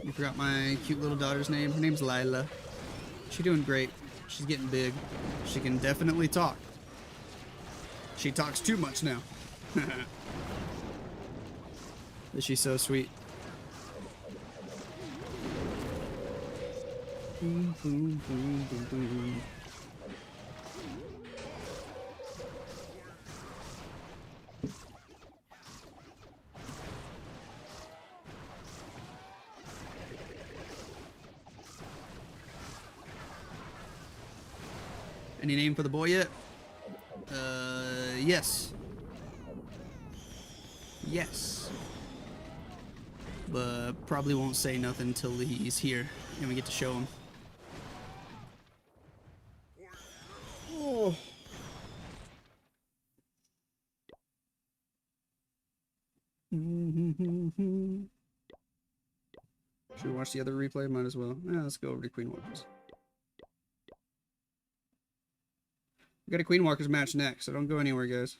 You forgot my cute little daughter's name. Her name's Lila. She's doing great. She's getting big. She can definitely talk. She talks too much now. But she's so sweet. Boom, boom, boom, boom, boom. Any name for the boy yet? Yes. Yes. But probably won't say nothing until he's here and we get to show him. Oh. Should we watch the other replay? Might as well. Yeah, let's go over to Queen Walkers. We got a Queen Walkers match next, so don't go anywhere, guys.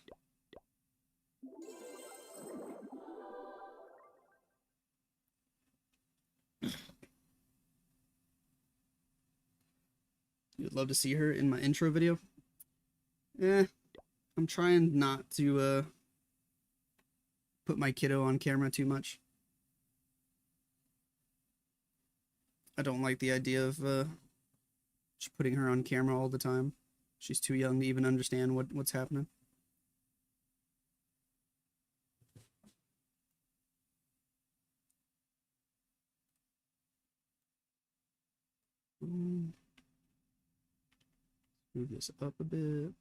You'd love to see her in my intro video? I'm trying not to put my kiddo on camera too much. I don't like the idea of just putting her on camera all the time. She's too young to even understand what's happening. Move this up a bit.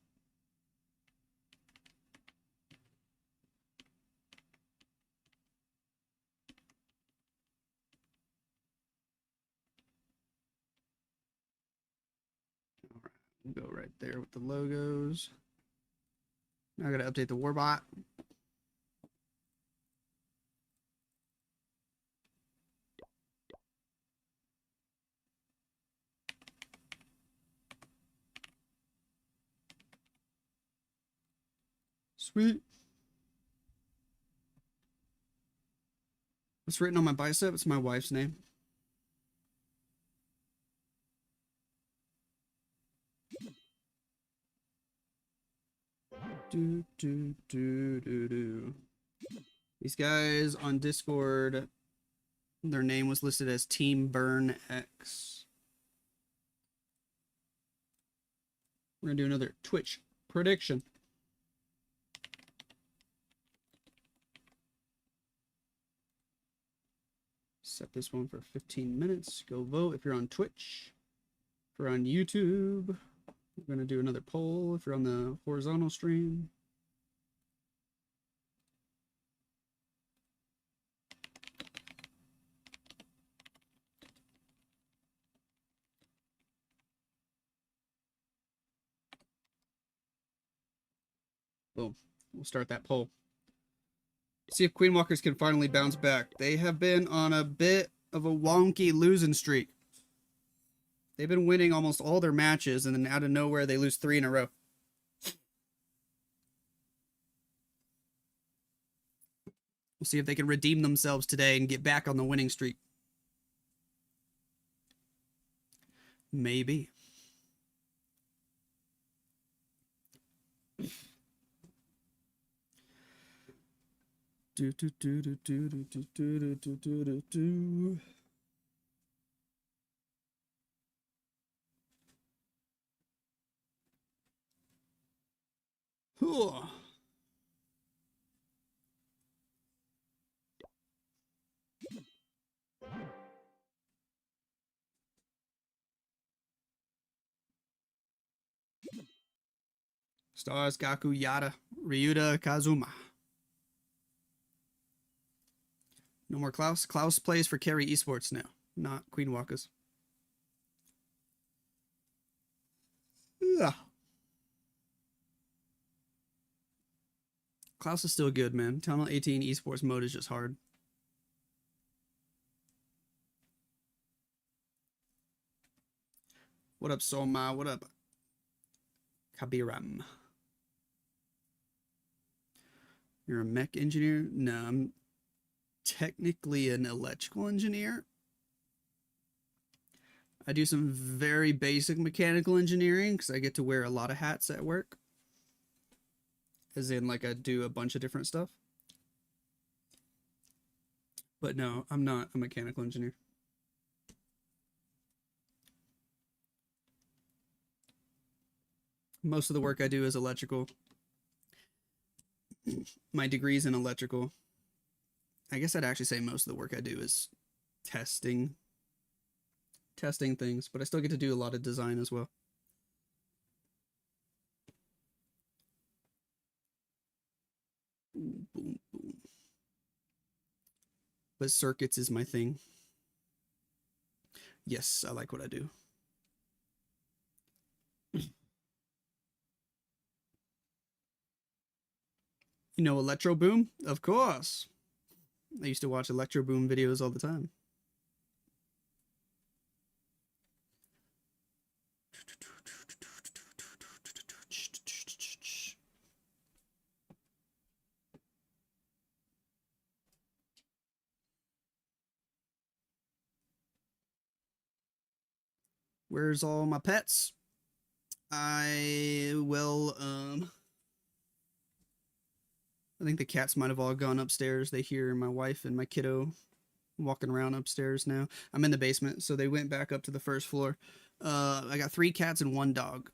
Go right there with the logos. Now I gotta update the warbot. Sweet. What's written on my bicep? It's my wife's name. Do, do, do, do, do. These guys on Discord, their name was listed as Team Burnx. We're gonna do another Twitch prediction. Set this one for 15 minutes. Go vote if you're on Twitch. If you're on YouTube, we're going to do another poll if you're on the horizontal stream. Boom. We'll start that poll. See if Queen Walkers can finally bounce back. They have been on a bit of a wonky losing streak. They've been winning almost all their matches, and then out of nowhere, they lose 3 in a row. We'll see if they can redeem themselves today and get back on the winning streak. Maybe. Do do do do do do do do do do do do. Stars Gaku Yada Ryuta Kazuma. No more Klaus. Klaus plays for Carrie Esports now, not Queen Walkers. Ugh. Klaus is still good, man. Tunnel 18 Esports mode is just hard. What up, Soma? What up, Kabiram? You're a mech engineer? No, I'm technically an electrical engineer. I do some very basic mechanical engineering because I get to wear a lot of hats at work. As in, like, I do a bunch of different stuff. But no, I'm not a mechanical engineer. Most of the work I do is electrical. My degree's in electrical. I guess I'd actually say most of the work I do is testing things, but I still get to do a lot of design as well. Boom, boom, boom. But circuits is my thing. Yes, I like what I do. You know Electro Boom? Of course. I used to watch Electro Boom videos all the time. Where's all my pets? I will, I think the cats might have all gone upstairs. They hear my wife and my kiddo walking around upstairs now. I'm in the basement, so they went back up to the first floor. I got 3 cats and 1 dog.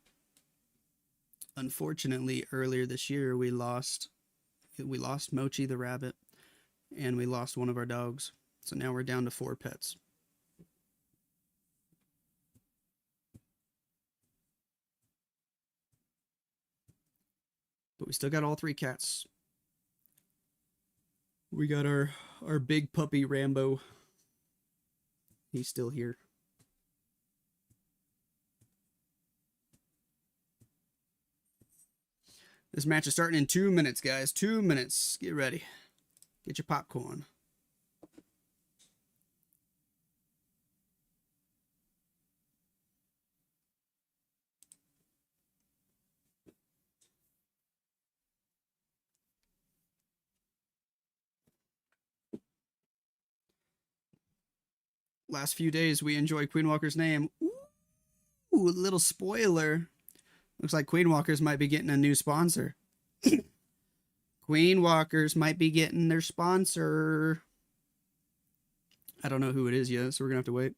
Unfortunately, earlier this year, we lost Mochi the rabbit, and we lost one of our dogs. So now we're down to 4 pets. But we still got all 3 cats. We got our big puppy Rambo. He's still here. This match is starting in 2 minutes, guys. 2 minutes. Get ready. Get your popcorn. Last few days, we enjoy Queen Walker's name. Ooh, little spoiler. Looks like Queen Walkers might be getting a new sponsor. Queen Walkers might be getting their sponsor. I don't know who it is yet, so we're going to have to wait.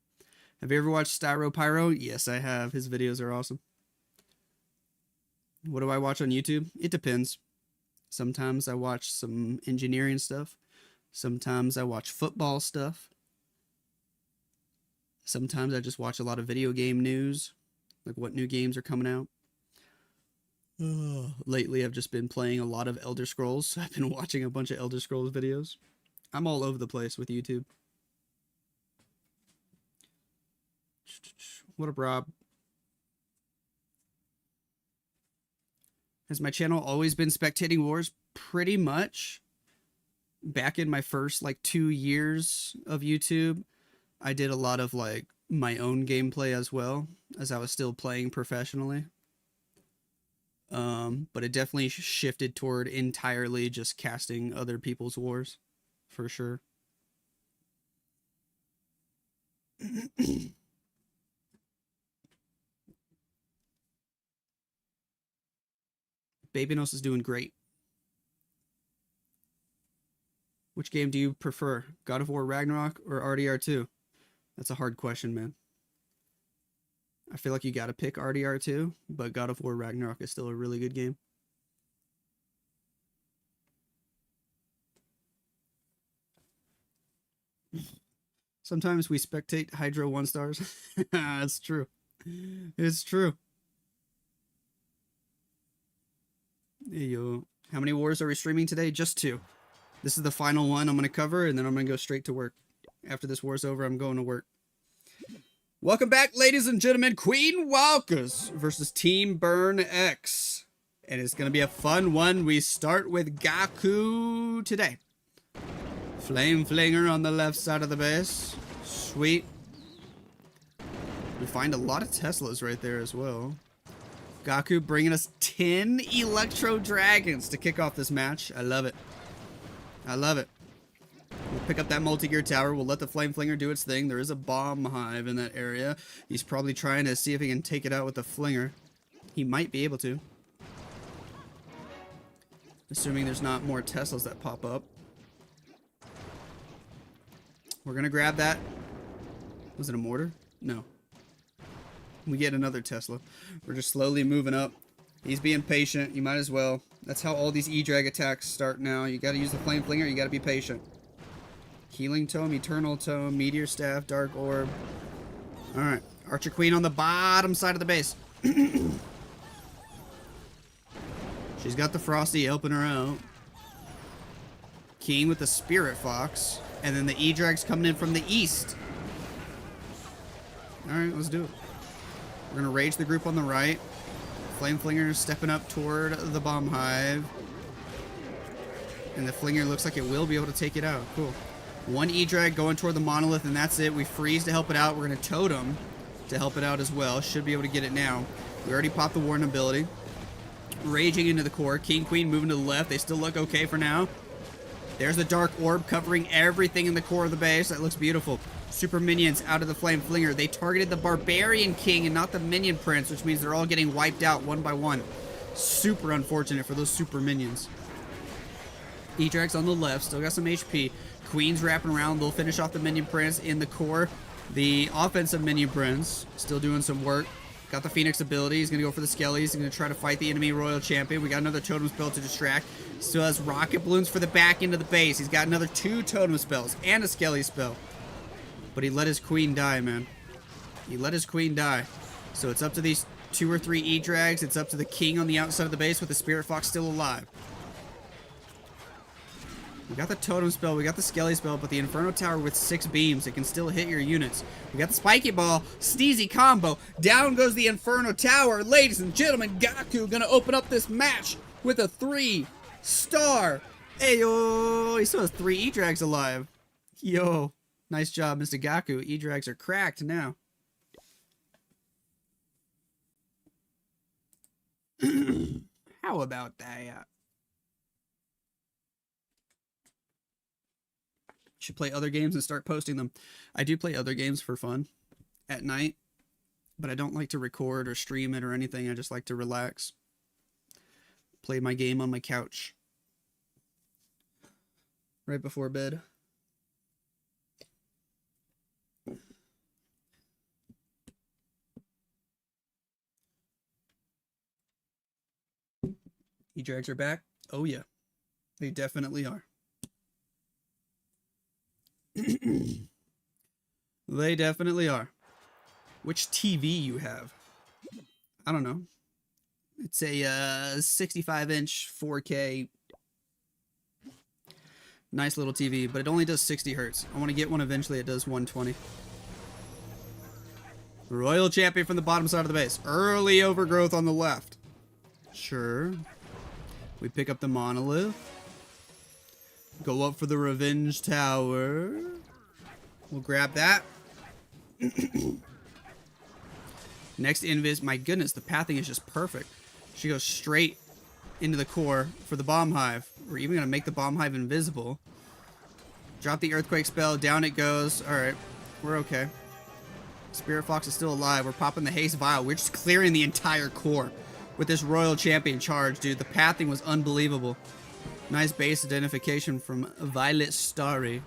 Have you ever watched Styro Pyro? Yes, I have. His videos are awesome. What do I watch on YouTube? It depends. Sometimes I watch some engineering stuff. Sometimes I watch football stuff. Sometimes I just watch a lot of video game news, like what new games are coming out. Lately, I've just been playing a lot of Elder Scrolls. I've been watching a bunch of Elder Scrolls videos. I'm all over the place with YouTube. What up, Rob? Has my channel always been spectating wars? Pretty much. Back in my first like 2 years of YouTube, I did a lot of like my own gameplay as well, as I was still playing professionally. But it definitely shifted toward entirely just casting other people's wars, for sure. Babynos is doing great. Which game do you prefer? God of War Ragnarok or RDR2? That's a hard question, man. I feel like you gotta pick RDR2, but God of War Ragnarok is still a really good game. Sometimes we spectate Hydro 1 stars. It's true. It's true. Hey, yo. How many wars are we streaming today? Just 2. This is the final one I'm going to cover, and then I'm going to go straight to work. After this war's over, I'm going to work. Welcome back, ladies and gentlemen. Queen Walkers versus Team Burnx. And it's going to be a fun one. We start with Gaku today. Flame Flinger on the left side of the base. Sweet. We find a lot of Teslas right there as well. Gaku bringing us 10 Electro Dragons to kick off this match. I love it. I love it. We'll pick up that multi-gear tower. We'll let the Flame Flinger do its thing. There is a bomb hive in that area. He's probably trying to see if he can take it out with the Flinger. He might be able to. Assuming there's not more Teslas that pop up. We're going to grab that. Was it a mortar? No. We get another Tesla. We're just slowly moving up. He's being patient. You might as well. That's how all these E-Drag attacks start now. You got to use the Flame Flinger. You got to be patient. Healing Tome, Eternal Tome, Meteor Staff, Dark Orb. Alright. Archer Queen on the bottom side of the base. She's got the Frosty helping her out. King with the Spirit Fox. And then the E-Drag's coming in from the east. Alright, let's do it. We're going to rage the group on the right. Flame Flinger stepping up toward the bomb hive. And the Flinger looks like it will be able to take it out. Cool. One E-Drag going toward the monolith, and that's it. We freeze to help it out. We're going to totem to help it out as well. Should be able to get it now. We already popped the Warden ability. Raging into the core. King, Queen moving to the left. They still look okay for now. There's the Dark Orb covering everything in the core of the base. That looks beautiful. Super minions out of the Flame Flinger. They targeted the Barbarian King and not the Minion Prince, which means they're all getting wiped out one by one. Super unfortunate for those super minions. E-Drag's on the left. Still got some HP. Queen's wrapping around. They'll finish off the Minion Prince in the core. The offensive Minion Prince still doing some work. Got the Phoenix ability. He's going to go for the Skellies. He's going to try to fight the enemy Royal Champion. We got another Totem Spell to distract. Still has Rocket Balloons for the back end of the base. He's got another 2 Totem Spells and a Skelly spell. But he let his Queen die, man. He let his Queen die. So it's up to these 2 or 3 E-Drags. It's up to the King on the outside of the base with the Spirit Fox still alive. We got the Totem Spell, we got the Skelly spell, but the Inferno Tower with 6 beams, it can still hit your units. We got the Spiky Ball, Sneezy combo. Down goes the Inferno Tower. Ladies and gentlemen, Gaku gonna open up this match with a 3-star. Ayo, he still has 3 E-Drags alive. Yo, nice job, Mr. Gaku. E-Drags are cracked now. How about that? Should play other games and start posting them. I do play other games for fun at night, but I don't like to record or stream it or anything. I just like to relax. Play my game on my couch right before bed. E-Drags are back. Oh yeah, they definitely are. They definitely are. which TV you have. I don't know. It's a 65-inch 4K. Nice little TV, but it only does 60 hertz. I want to get one eventually. It does 120. Royal Champion from the bottom side of the base. Early overgrowth on the left. Sure. We pick up the monolith. Go up for the revenge tower. We'll grab that. Next invis. My goodness, the pathing is just perfect. She goes straight into the core for the bomb hive. We're even going to make the bomb hive invisible. Drop the earthquake spell. Down it goes. Alright. We're okay. Spirit Fox is still alive. We're popping the haste vial. We're just clearing the entire core with this Royal Champion charge, dude. The pathing was unbelievable. Nice base identification from Violet Starry.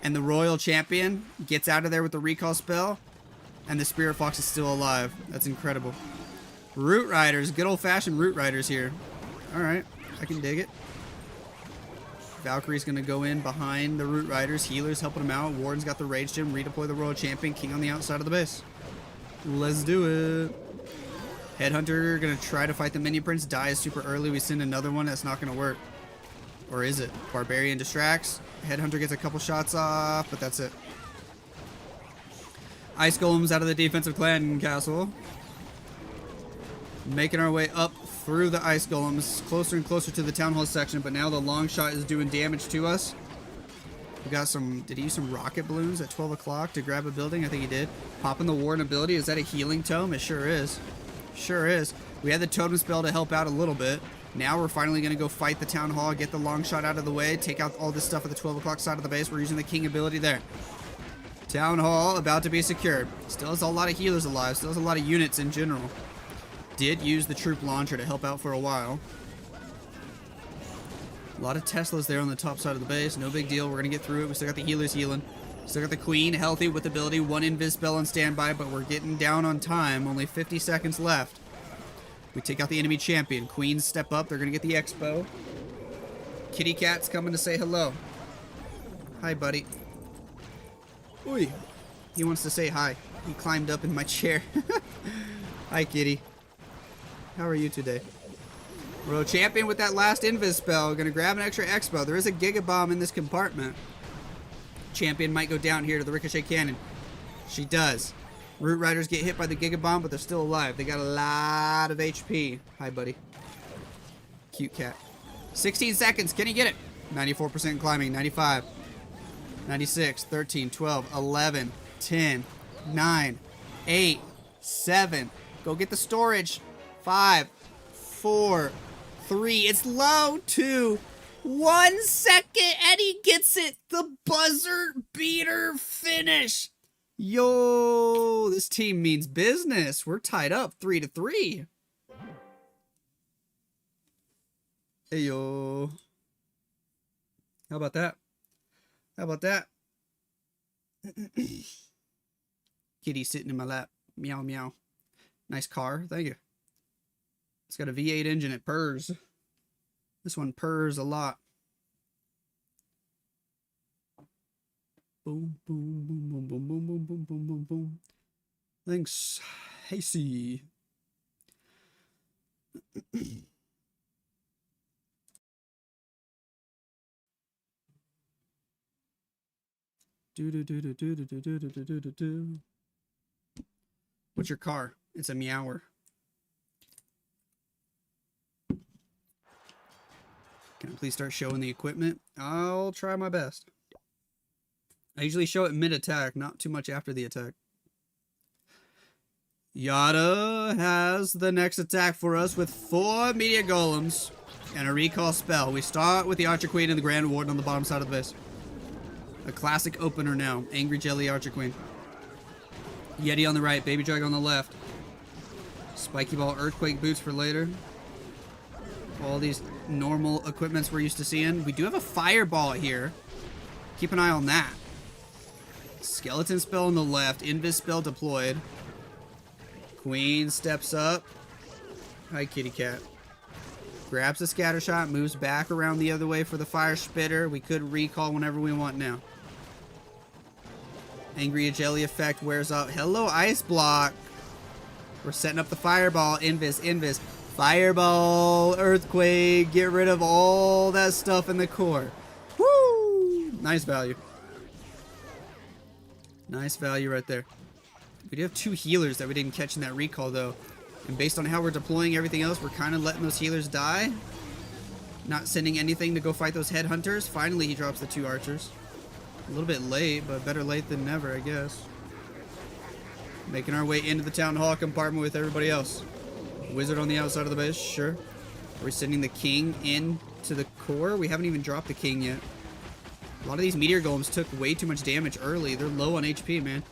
And the Royal Champion gets out of there with the recall spell. And the Spirit Fox is still alive. That's incredible. Root Riders. Good old-fashioned Root Riders here. Alright. I can dig it. Valkyrie's going to go in behind the Root Riders. Healers helping him out. Warden's got the Rage Gem. Redeploy the Royal Champion. King on the outside of the base. Let's do it. Headhunter going to try to fight the Minion Prince. Dies super early. We send another one. That's not going to work. Or is it? Barbarian distracts. Headhunter gets a couple shots off, but that's it. Ice Golems out of the defensive clan castle. Making our way up through the Ice Golems, closer and closer to the Town Hall section, but now the long shot is doing damage to us. We got some, did he use some rocket balloons at 12 o'clock to grab a building? I think he did. Popping the Warden ability, is that a healing tome? It sure is. Sure is. We had the totem spell to help out a little bit. Now we're finally going to go fight the Town Hall, get the long shot out of the way, take out all this stuff at the 12 o'clock side of the base. We're using the King ability there. Town Hall about to be secured. Still has a lot of healers alive, still has a lot of units in general. Did use the troop launcher to help out for a while. A lot of Teslas there on the top side of the base. No big deal. We're going to get through it. We still got the healers healing. Still got the Queen healthy with ability. One invis spell on standby, but we're getting down on time. Only 50 seconds left. We take out the enemy champion. Queens step up. They're going to get the expo. Kitty Cat's coming to say hello. Hi, buddy. Oi. He wants to say hi. He climbed up in my chair. Hi, kitty. How are you today? Royal Champion with that last invis spell. Gonna grab an extra expo. There is a Giga Bomb in this compartment. Champion might go down here to the Ricochet Cannon. She does. Root Riders get hit by the Giga Bomb, but they're still alive. They got a lot of HP. Hi, buddy. Cute cat. 16 seconds. Can he get it? 94% climbing. 95. 96. 13. 12. 11. 10. 9. 8. 7. Go get the storage. 5, 4, 3. It's low. 2, 1 second, and he gets it. The buzzer beater finish. Yo, this team means business. We're tied up 3-3. Hey yo. How about that? How about that? Kitty sitting in my lap. Meow meow. Nice car. Thank you. It's got a V8 engine. It purrs. This one purrs a lot. Boom, boom, boom, boom, boom, boom, boom, boom, boom, boom, boom. Thanks, Hasey. What's your car? It's a Meower. Can I please start showing the equipment? I'll try my best. I usually show it mid-attack, not too much after the attack. Yada has the next attack for us with 4 Media Golems and a recall spell. We start with the Archer Queen and the Grand Warden on the bottom side of the base. A classic opener now. Angry Jelly Archer Queen. Yeti on the right, Baby Dragon on the left. Spiky Ball Earthquake Boots for later. All these normal equipments we're used to seeing. We do have a Fireball here. Keep an eye on that. Skeleton spell on the left. Invis spell deployed. Queen steps up. Hi, kitty cat. Grabs the scatter shot. Moves back around the other way for the fire spitter. We could recall whenever we want now. Angry Jelly effect wears off. Hello, ice block. We're setting up the fireball. Invis. Fireball, earthquake. Get rid of all that stuff in the core. Woo! Nice value. Nice value right there. We do have 2 healers that we didn't catch in that recall, though. And based on how we're deploying everything else, we're kind of letting those healers die. Not sending anything to go fight those headhunters. Finally, he drops the 2 archers. A little bit late, but better late than never, I guess. Making our way into the town hall compartment with everybody else. Wizard on the outside of the base, sure. Are we sending the king into the core? We haven't even dropped the king yet. A lot of these meteor golems took way too much damage early. They're low on HP, man.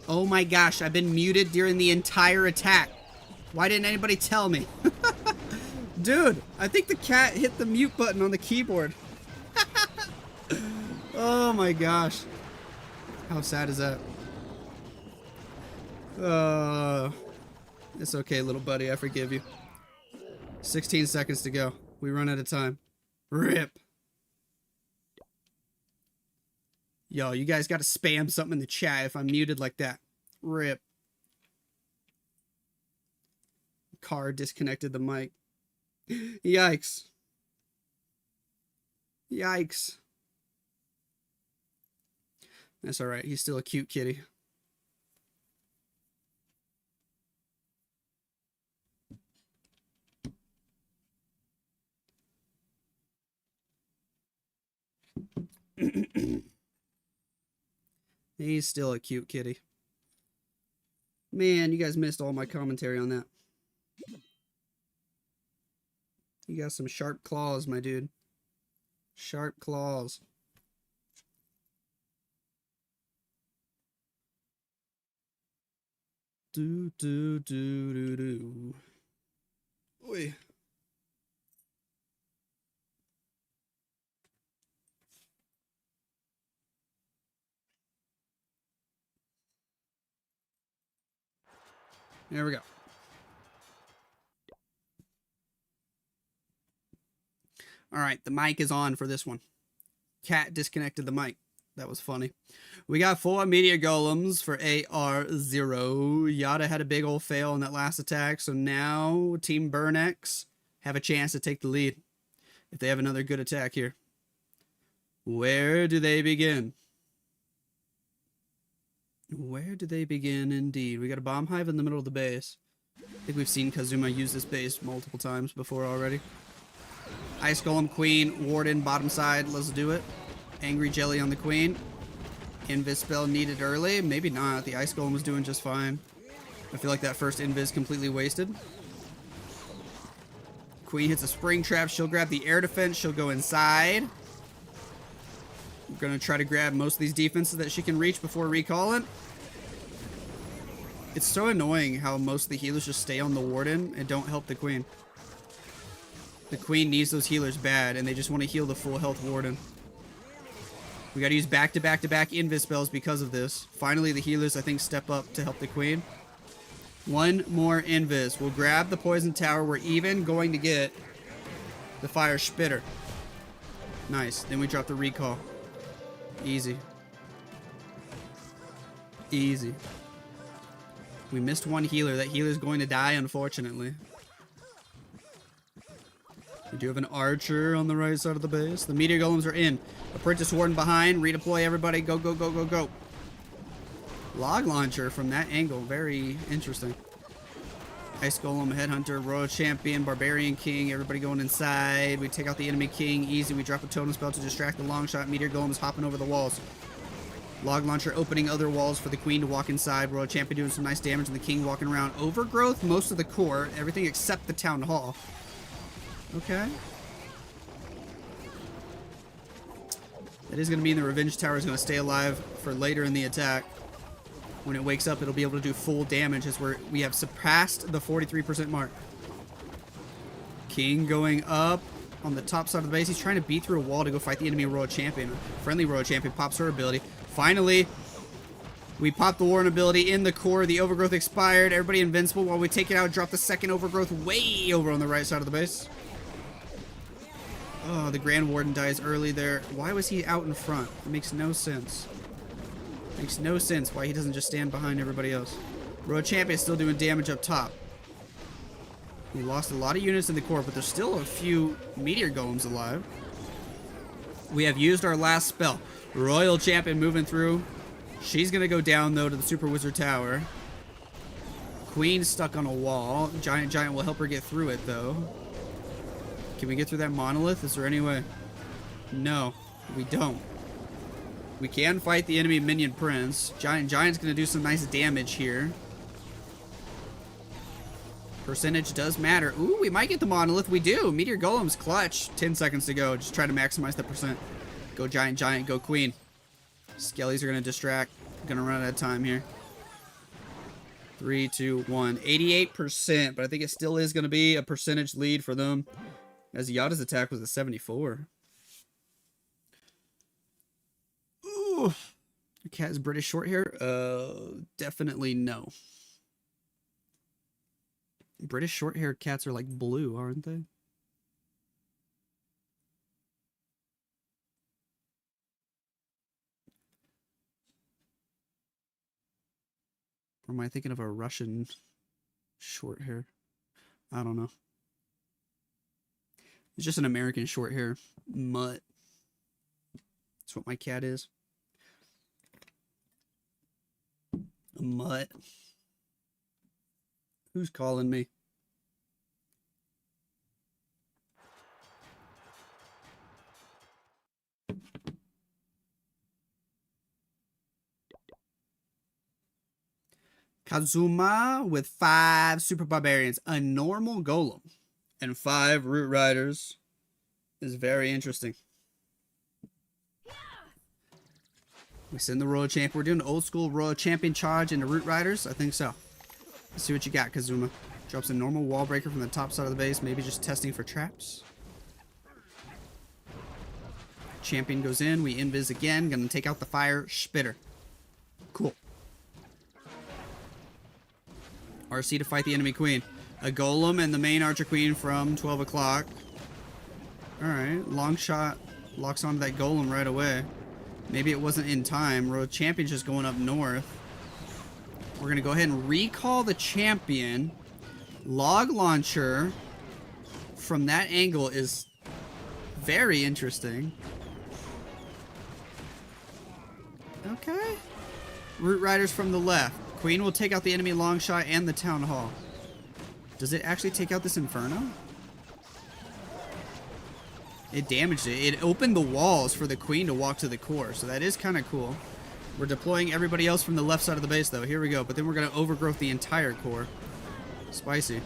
Oh my gosh, I've been muted during the entire attack. Why didn't anybody tell me? Dude, I think the cat hit the mute button on the keyboard. Oh my gosh. How sad is that? It's okay, little buddy. I forgive you. 16 seconds to go. We run out of time. RIP. Yo, you guys gotta spam something in the chat if I'm muted like that. RIP. Car disconnected the mic. Yikes. Yikes. That's alright. He's still a cute kitty. He's still a cute kitty. Man, you guys missed all my commentary on that. You got some sharp claws, my dude. Sharp claws. Do, do, do, do, do. Oi. There we go. All right, the mic is on for this one. Cat disconnected the mic. That was funny. We got 4 meteor golems for AR0. Yada had a big old fail in that last attack, so now Team Burnx have a chance to take the lead if they have another good attack here. Where do they begin? Where do they begin indeed? We got a bomb hive in the middle of the base. I think we've seen Kazuma use this base multiple times before already. Ice Golem, Queen, Warden, bottom side. Let's do it. Angry Jelly on the Queen. Invis spell needed early. Maybe not. The Ice Golem was doing just fine. I feel like that first Invis completely wasted. Queen hits a spring trap. She'll grab the air defense. She'll go inside. We're going to try to grab most of these defenses that she can reach before recalling. It's so annoying how most of the healers just stay on the Warden and don't help the Queen. The Queen needs those healers bad, and they just want to heal the full health Warden. We got to use back-to-back-to-back Invis spells because of this. Finally, the healers, I think, step up to help the Queen. One more Invis. We'll grab the Poison Tower. We're even going to get the Fire Spitter. Nice. Then we drop the Recall. Easy. Easy. We missed one healer. That healer's going to die, unfortunately. We do have an archer on the right side of the base. The meteor golems are in. Apprentice Warden behind. Redeploy everybody. Go, go, go, go, go. Log launcher from that angle. Very interesting. Ice Golem, Headhunter, Royal Champion, Barbarian King, everybody going inside. We take out the enemy king, easy. We drop a totem spell to distract the long shot. Meteor Golem is hopping over the walls. Log Launcher opening other walls for the Queen to walk inside. Royal Champion doing some nice damage, and the King walking around. Overgrowth, most of the core, everything except the Town Hall. Okay. That is going to mean the Revenge Tower is going to stay alive for later in the attack. When it wakes up, it'll be able to do full damage as we have surpassed the 43% mark. King going up on the top side of the base. He's trying to beat through a wall to go fight the enemy Royal Champion. Friendly Royal Champion pops her ability. Finally, we pop the Warren ability in the core. The Overgrowth expired. Everybody invincible while we take it out. Drop the second Overgrowth way over on the right side of the base. Oh, the Grand Warden dies early there. Why was he out in front? It makes no sense. Makes no sense why he doesn't just stand behind everybody else. Royal Champion is still doing damage up top. We lost a lot of units in the core, but there's still a few Meteor Golems alive. We have used our last spell. Royal Champion moving through. She's going to go down, though, to the Super Wizard Tower. Queen stuck on a wall. Giant will help her get through it, though. Can we get through that monolith? Is there any way? No, we don't. We can fight the enemy Minion Prince. Giant's going to do some nice damage here. Percentage does matter. Ooh, we might get the monolith. We do. Meteor Golem's clutch. 10 seconds to go. Just try to maximize the percent. Go Giant, go Queen. Skellies are going to distract. Going to run out of time here. 3, 2, 1. 88%, but I think it still is going to be a percentage lead for them. As Yada's attack was a 74. Ooh. Your cat is British short hair? Definitely no. British short-haired cats are like blue, aren't they? Or am I thinking of a Russian short hair? I don't know. It's just an American short hair mutt. That's what my cat is. A mutt. Who's calling me? Kazuma with 5 Super Barbarians, a normal Golem, and 5 Root Riders is very interesting. We send the Royal Champion. We're doing an old school Royal Champion charge into Root Riders? I think so. Let's see what you got, Kazuma. Drops a normal wall breaker from the top side of the base. Maybe just testing for traps. Champion goes in. We invis again. Gonna take out the fire spitter. Cool. RC to fight the enemy queen. A golem and the main archer queen from 12 o'clock. Alright. Long shot locks onto that golem right away. Maybe it wasn't in time. Royal Champion's just going up north. We're going to go ahead and recall the champion. Log launcher from that angle is very interesting. Okay. Root Riders from the left. Queen will take out the enemy long shot and the town hall. Does it actually take out this Inferno? It damaged it. It opened the walls for the Queen to walk to the core, so that is kind of cool. We're deploying everybody else from the left side of the base, though. Here we go. But then we're going to overgrowth the entire core. Spicy.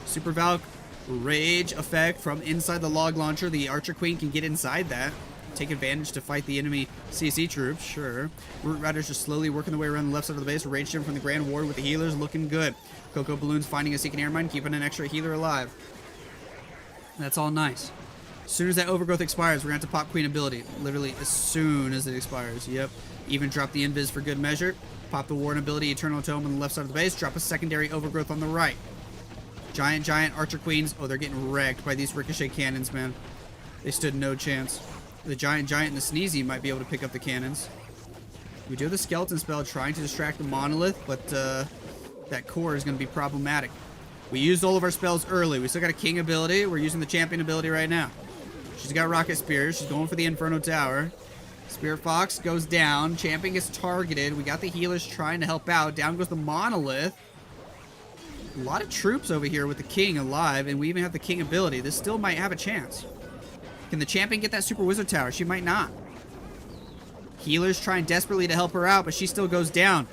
Super Valk Rage effect from inside the log launcher. The Archer Queen can get inside that. Take advantage to fight the enemy CC troops. Sure. Root Riders just slowly working their way around the left side of the base. Rage Gem from the Grand Ward with the healers looking good. Cocoa Balloons finding a Seeking Air Mine, keeping an extra healer alive. That's all nice. As soon as that overgrowth expires, we're going to have to pop Queen ability. Literally as soon as it expires. Yep. Even drop the invis for good measure. Pop the Warden ability, Eternal Tome on the left side of the base. Drop a secondary overgrowth on the right. Giant Archer Queens. Oh, they're getting wrecked by these ricochet cannons, man. They stood no chance. The Giant and the Sneezy might be able to pick up the cannons. We do have the Skeleton spell trying to distract the Monolith, but that core is going to be problematic. We used all of our spells early. We still got a King ability. We're using the Champion ability right now. She's got Rocket Spears. She's going for the Inferno Tower. Spirit Fox goes down. Champion gets targeted. We got the healers trying to help out. Down goes the Monolith. A lot of troops over here with the King alive, and we even have the King ability. This still might have a chance. Can the champion get that Super Wizard Tower? She might not. Healers trying desperately to help her out, but she still goes down.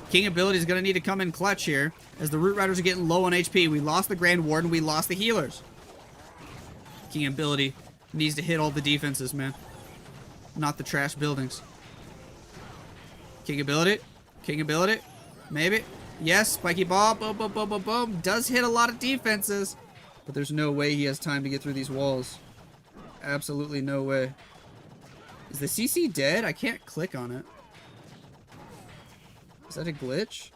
King ability is going to need to come in clutch here, as the Root Riders are getting low on HP. We lost the Grand Warden. We lost the healers. King ability needs to hit all the defenses, man. Not the trash buildings. King ability. King ability. Maybe. Yes, spiky ball. Boom, boom, boom, boom, boom. Does hit a lot of defenses. But there's no way he has time to get through these walls. Absolutely no way. Is the CC dead? I can't click on it. Is that a glitch?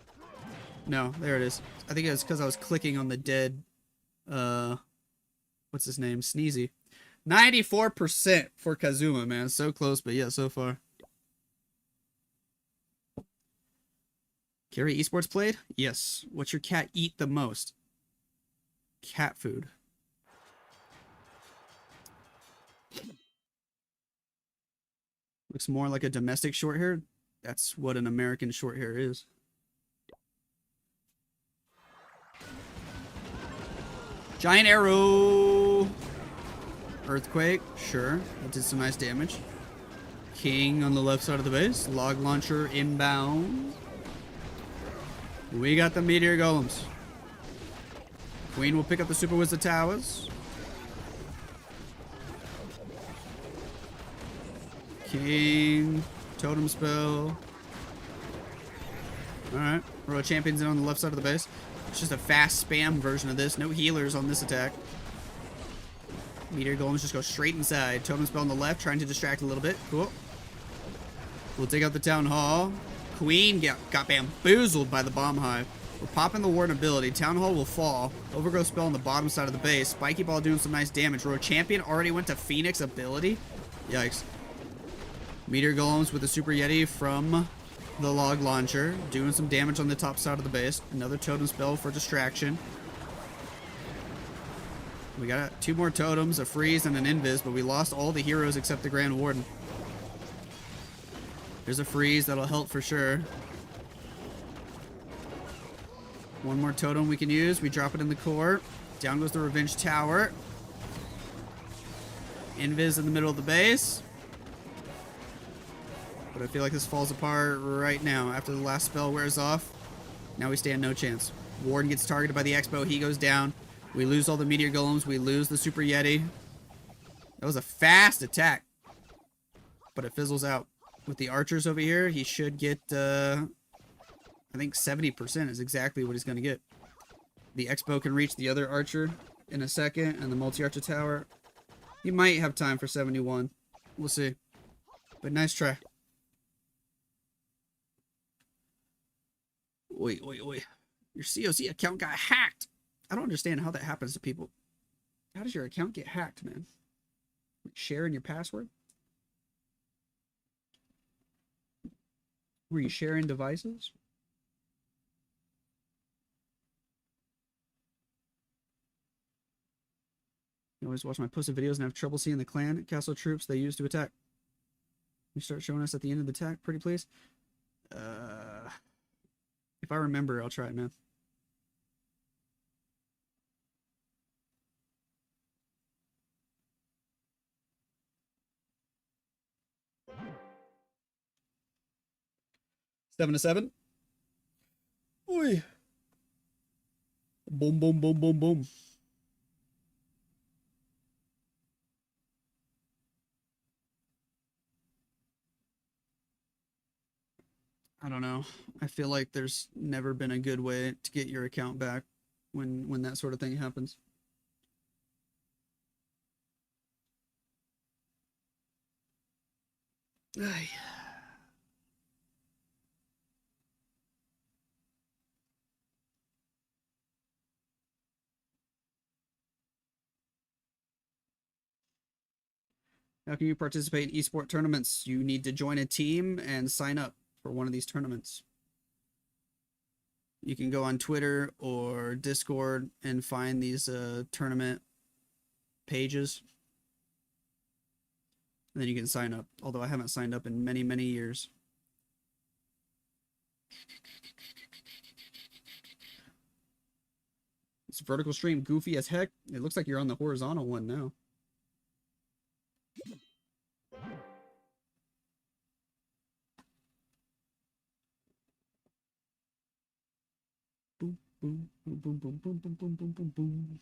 No, there it is. I think it's because I was clicking on the dead, what's his name? Sneezy. 94% for Kazuma, man. So close, but yeah, so far. Carrie Esports played? Yes. What's your cat eat the most? Cat food. Looks more like a domestic short hair. That's what an American short hair is. Giant arrow. Earthquake. Sure. That did some nice damage. King on the left side of the base. Log launcher inbound. We got the meteor golems. Queen will pick up the Super Wizard Towers. King. Totem spell. Alright. Royal Champion's in on the left side of the base. It's just a fast spam version of this. No healers on this attack. Meteor golems just go straight inside. Totem spell on the left, trying to distract a little bit. Cool. We'll take out the Town Hall. Queen got bamboozled by the Bomb Hive. We're popping the Warden ability. Town Hall will fall. Overgrowth spell on the bottom side of the base. Spiky Ball doing some nice damage. Royal Champion already went to Phoenix ability. Yikes. Meteor Golems with the Super Yeti from the Log Launcher. Doing some damage on the top side of the base. Another Totem spell for distraction. We got 2 more totems, a freeze, and an invis, but we lost all the heroes except the Grand Warden. There's a freeze that'll help for sure. 1 more totem we can use. We drop it in the core. Down goes the Revenge Tower. Invis in the middle of the base. But I feel like this falls apart right now after the last spell wears off. Now we stand no chance. Warden gets targeted by the Expo. He goes down. We lose all the Meteor Golems. We lose the Super Yeti. That was a fast attack. But it fizzles out. With the archers over here, he should get, I think 70% is exactly what he's going to get. The Expo can reach the other archer in a second, and the multi-archer tower. He might have time for 71. We'll see. But nice try. Wait. Your COC account got hacked. I don't understand how that happens to people. How does your account get hacked, man? Sharing your password? Were you sharing devices? You always watch my posted videos and have trouble seeing the clan castle troops they use to attack. You start showing us at the end of the attack, pretty please. If I remember, I'll try it, man. Seven to 7. Oi. Boom, boom, boom, boom, boom. I don't know. I feel like there's never been a good way to get your account back when that sort of thing happens. Ay. How can you participate in esports tournaments? You need to join a team and sign up for one of these tournaments. You can go on Twitter or Discord and find these tournament pages. And then you can sign up. Although I haven't signed up in many, many years. It's vertical stream goofy as heck. It looks like you're on the horizontal one now. Boom, boom, boom, boom, boom, boom, boom, boom, boom, boom, boom.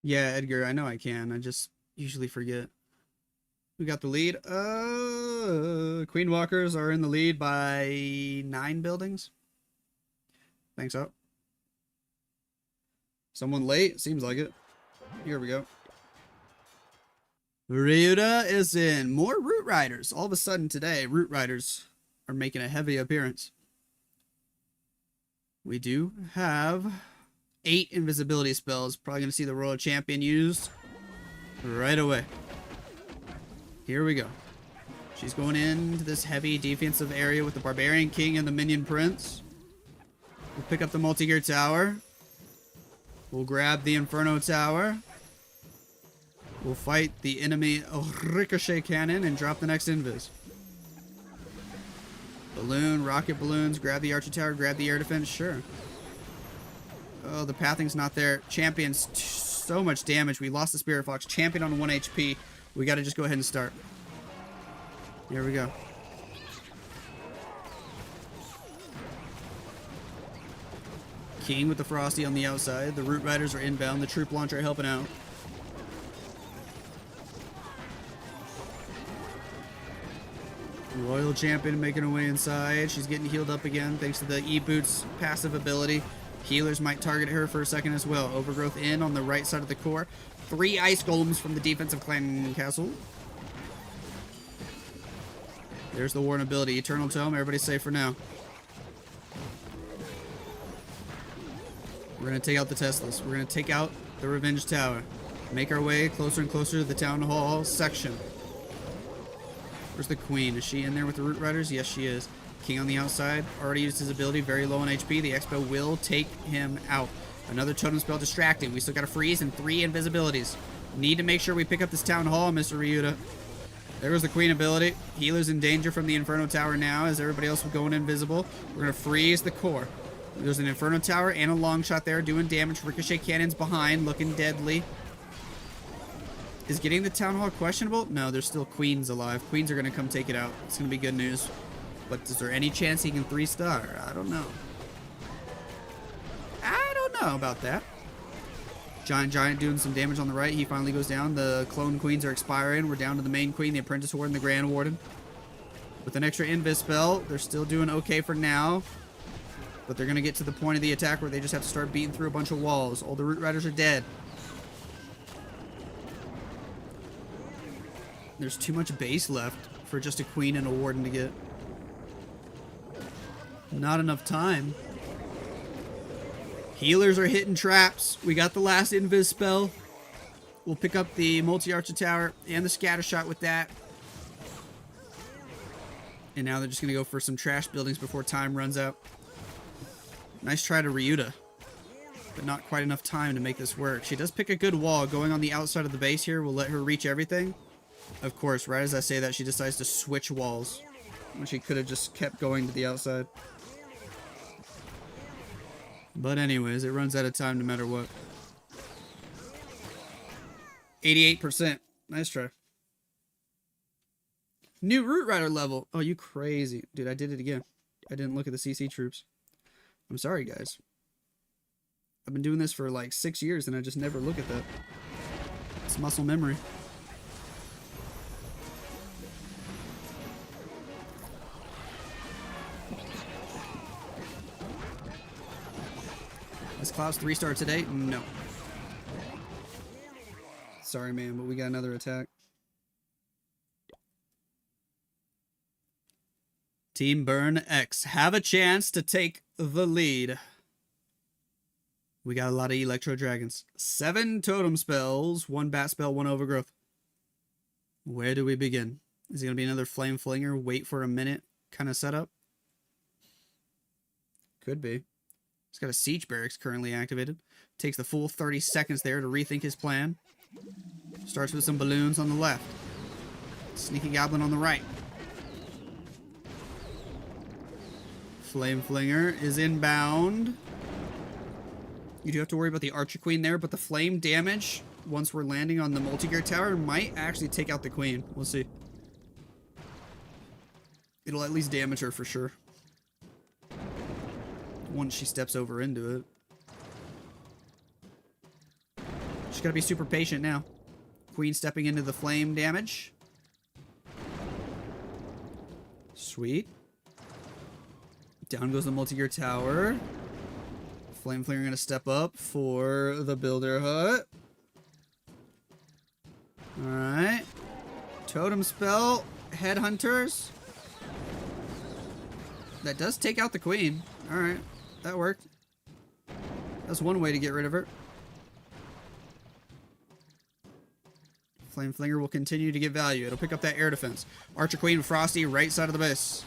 Yeah, Edgar, I know I can. I just usually forget. We got the lead. Queen Walkers are in the lead by 9 buildings. Thanks up. Someone late? Seems like it. Here we go. Ryuta is in. More Root Riders. All of a sudden today, Root Riders are making a heavy appearance. We do have 8 invisibility spells. Probably going to see the Royal Champion used right away. Here we go. She's going into this heavy defensive area with the Barbarian King and the Minion Prince. We'll pick up the multi-gear tower. We'll grab the Inferno Tower. We'll fight the enemy Ricochet Cannon and drop the next invis. Balloon, rocket balloons, grab the Archer Tower, grab the air defense, sure. Oh, the pathing's not there. Champion's so much damage. We lost the Spirit Fox. Champion on 1 HP. We got to just go ahead and start. Here we go. King with the Frosty on the outside. The Root Riders are inbound. The Troop Launcher helping out. Royal Champion making her way inside. She's getting healed up again thanks to the E-Boots passive ability. Healers might target her for a second as well. Overgrowth in on the right side of the core. 3 Ice Golems from the defensive clan castle. There's the Warren ability. Eternal Tome. Everybody's safe for now. We're going to take out the Teslas. We're going to take out the Revenge Tower. Make our way closer and closer to the Town Hall section. Where's the Queen? Is she in there with the Root Riders? Yes, she is. King on the outside. Already used his ability. Very low on HP. The Expo will take him out. Another totem spell distracting. We still got a freeze and 3 invisibilities. Need to make sure we pick up this Town Hall, Mr. Ryuta. There was the Queen ability. Healer's in danger from the Inferno Tower now as everybody else will go in invisible. We're going to freeze the core. There's an Inferno Tower and a long shot there doing damage. Ricochet Cannon's behind, looking deadly. Is getting the Town Hall questionable? No, there's still Queens alive. Queens are going to come take it out. It's going to be good news. But is there any chance he can 3-star? I don't know. I don't know about that. Giant doing some damage on the right. He finally goes down. The Clone Queens are expiring. We're down to the main Queen, the Apprentice Warden, the Grand Warden. With an extra Invis spell, they're still doing okay for now. But they're going to get to the point of the attack where they just have to start beating through a bunch of walls. All the Root Riders are dead. There's too much base left for just a Queen and a Warden to get. Not enough time. Healers are hitting traps. We got the last Invis spell. We'll pick up the multi-archer tower and the scatter shot with that. And now they're just going to go for some trash buildings before time runs out. Nice try to Ryuta. But not quite enough time to make this work. She does pick a good wall. Going on the outside of the base here will let her reach everything. Of course, right as I say that, she decides to switch walls. When she could have just kept going to the outside. But anyways, it runs out of time no matter what. 88%. Nice try. New Root Rider level. Oh, you crazy. Dude, I did it again. I didn't look at the CC troops. I'm sorry, guys. I've been doing this for like 6 years and I just never look at that. It's muscle memory. Is Klaus 3-star today? No. Sorry, man, but we got another attack. Team Burnx have a chance to take the lead. We got a lot of Electro Dragons. 7 totem spells, 1 bat spell, 1 overgrowth. Where do we begin? Is it going to be another Flame Flinger, wait for a minute kind of setup? Could be. He's got a siege barracks currently activated. Takes the full 30 seconds there to rethink his plan. Starts with some balloons on the left. Sneaky goblin on the right. Flame Flinger is inbound. You do have to worry about the Archer Queen there, but the flame damage, once we're landing on the multi-gear tower, might actually take out the Queen. We'll see. It'll at least damage her for sure. Once she steps over into it. She's gotta be super patient now. Queen stepping into the flame damage. Sweet. Down goes the multi-gear tower. Flame Flinger gonna step up for the builder hut. Alright. Totem spell. Headhunters. That does take out the Queen. Alright. That worked. That's one way to get rid of her. Flame Flinger will continue to get value. It'll pick up that air defense. Archer Queen, Frosty, right side of the base.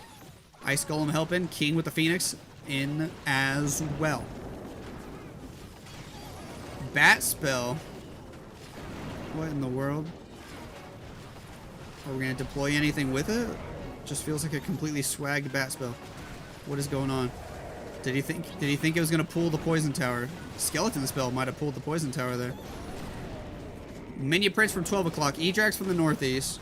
Ice Golem helping. King with the Phoenix in as well. Bat spell. What in the world? Are we going to deploy anything with it? Just feels like a completely swagged bat spell. What is going on? Did he think it was going to pull the poison tower? Skeleton spell might have pulled the poison tower there. Minion Prince from 12 o'clock. E-Drax from the northeast.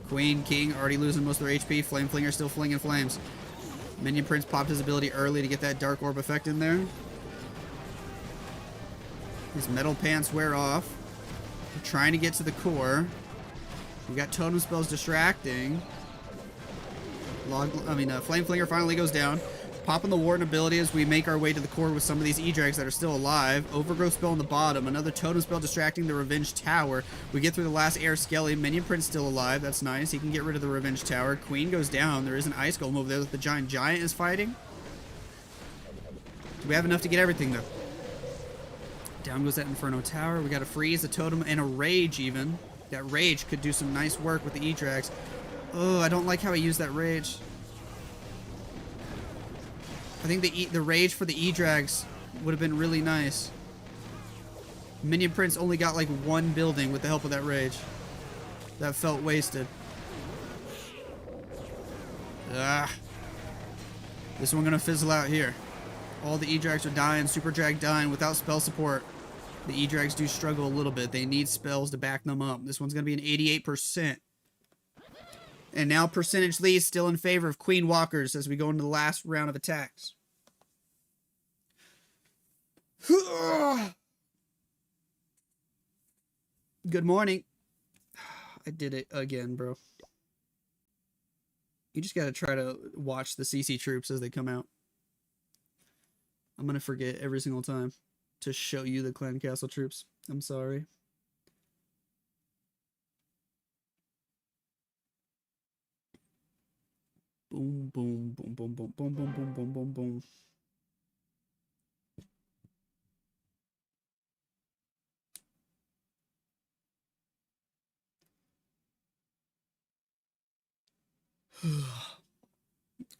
Queen, King already losing most of their HP. Flame Flinger still flinging flames. Minion Prince popped his ability early to get that Dark Orb effect in there. His metal pants wear off. We're trying to get to the core. We got totem spells distracting. Flame Flinger finally goes down. Popping the Warden ability as we make our way to the core with some of these E-Drags that are still alive. Overgrowth spell on the bottom. Another totem spell distracting the Revenge Tower. We get through the last air skelly. Minion Prince still alive. That's nice. He can get rid of the Revenge Tower. Queen goes down. There is an Ice Golem over there that the Giant is fighting. Do we have enough to get everything, though? Down goes that Inferno Tower. We got a Freeze, a Totem, and a Rage, even. That Rage could do some nice work with the E-Drags. Oh, I don't like how he used that Rage. I think the Rage for the E-Drags would have been really nice. Minion Prince only got like one building with the help of that Rage. That felt wasted. Ah. This one gonna fizzle out here. All the E-Drags are dying, Super Drag dying without spell support. The E-Drags do struggle a little bit. They need spells to back them up. This one's gonna be an 88%. And now percentage lead still in favor of Queen Walkers as we go into the last round of attacks. Good morning. I did it again, bro. You just gotta try to watch the CC troops as they come out. I'm gonna forget every single time to show you the Clan Castle troops. I'm sorry. Boom, boom, boom, boom, boom, boom, boom, boom, boom, boom, boom.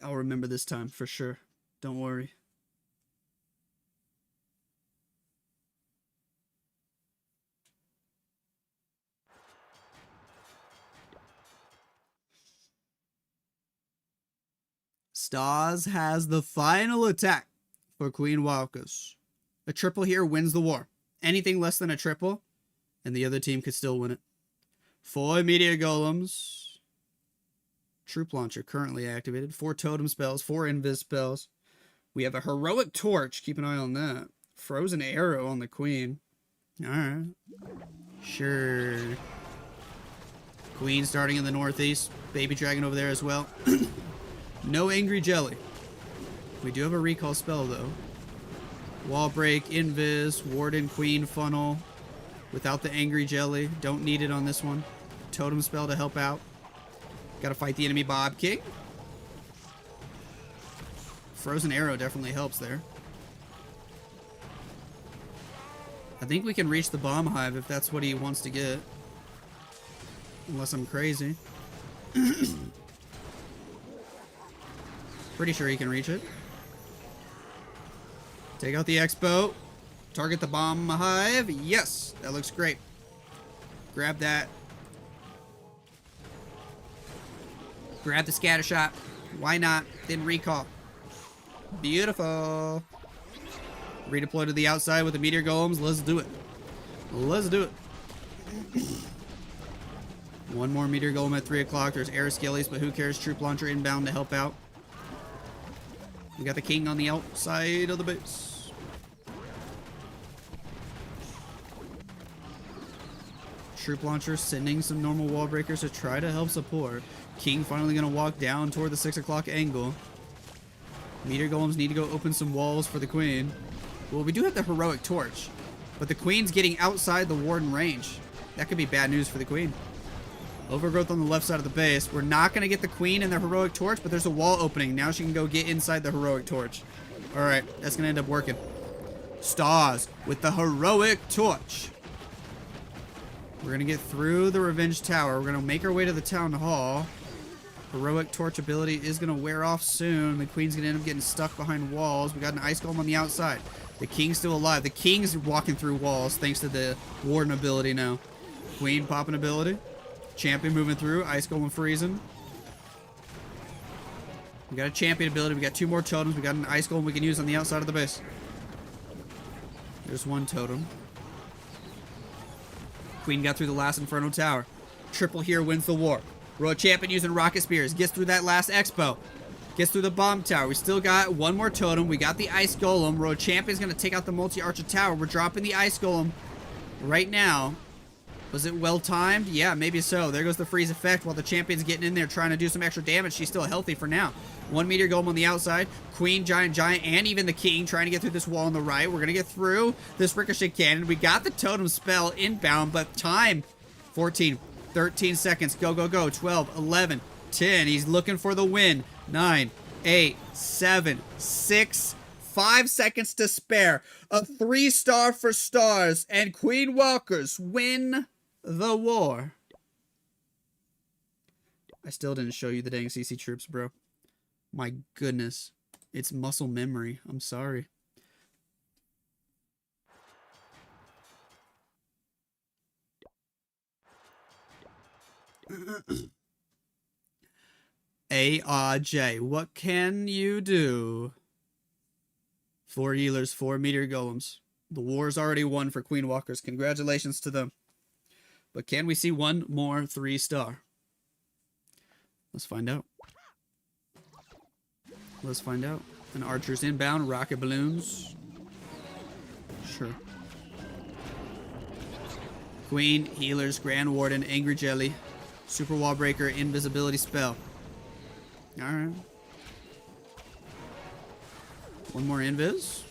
I'll remember this time for sure. Don't worry. Stars has the final attack for Queen Walkers. A triple here wins the war. Anything less than a triple, and the other team could still win it. 4 Meteor Golems. Troop Launcher currently activated. 4 Totem spells, 4 Invis spells. We have a Heroic Torch. Keep an eye on that. Frozen Arrow on the Queen. Alright. Sure. Queen starting in the northeast. Baby Dragon over there as well. No Angry Jelly. We do have a recall spell, though. Wall Break, Invis, Warden, Queen, Funnel. Without the Angry Jelly. Don't need it on this one. Totem spell to help out. Gotta fight the enemy Bob King. Frozen Arrow definitely helps there. I think we can reach the Bomb Hive if that's what he wants to get. Unless I'm crazy. Pretty sure he can reach it. Take out the Expo. Target the bomb hive. Yes, that looks great. Grab that. Grab the scatter shot. Why not? Then recall. Beautiful. Redeploy to the outside with the meteor golems. Let's do it. Let's do it. One more meteor golem at 3 o'clock. There's air skellies, but who cares? Troop launcher inbound to help out. We got the king on the outside of the base. Troop launcher sending some normal wall breakers to try to help support. King finally going to walk down toward the 6 o'clock angle. Meteor golems need to go open some walls for the queen. Well, we do have the heroic torch, but the queen's getting outside the warden range. That could be bad news for the queen. Overgrowth on the left side of the base. We're not going to get the queen and the heroic torch, but there's a wall opening. Now she can go get inside the heroic torch. All right, that's going to end up working. Stars with the heroic torch. We're going to get through the revenge tower. We're going to make our way to the town hall. Heroic torch ability is going to wear off soon. The queen's going to end up getting stuck behind walls. We got an ice golem on the outside. The king's still alive. The king's walking through walls thanks to the warden ability now. Queen popping ability. Champion moving through. Ice golem freezing. We got a champion ability. We got 2 more totems. We got an ice golem we can use on the outside of the base. There's 1 totem. Queen got through the last Inferno Tower. Triple here wins the war. Royal Champion using rocket spears. Gets through that last Expo. Gets through the bomb tower. We still got 1 more totem. We got the Ice Golem. Royal Champion's going to take out the multi-archer tower. We're dropping the Ice Golem right now. Was it well timed? Yeah, maybe so. There goes the freeze effect while the champion's getting in there trying to do some extra damage. She's still healthy for now. 1 meteor golem on the outside. Queen, giant, and even the king trying to get through this wall on the right. We're going to get through this ricochet cannon. We got the totem spell inbound, but time. 14, 13 seconds. Go, go, go. 12, 11, 10. He's looking for the win. 9, 8, 7, 6, 5 seconds to spare. A 3-star for stars. And Queen Walkers win the war. I still didn't show you the dang CC troops, bro. My goodness. It's muscle memory. I'm sorry. ARJ, what can you do? 4 healers, 4 meteor golems. The war's already won for Queen Walkers. Congratulations to them. But can we see 1 more 3-star? Let's find out. Let's find out. An archer's inbound. Rocket balloons. Sure. Queen, healers, Grand Warden, Angry Jelly, Super Wall Breaker, Invisibility Spell. Alright. 1 more invis.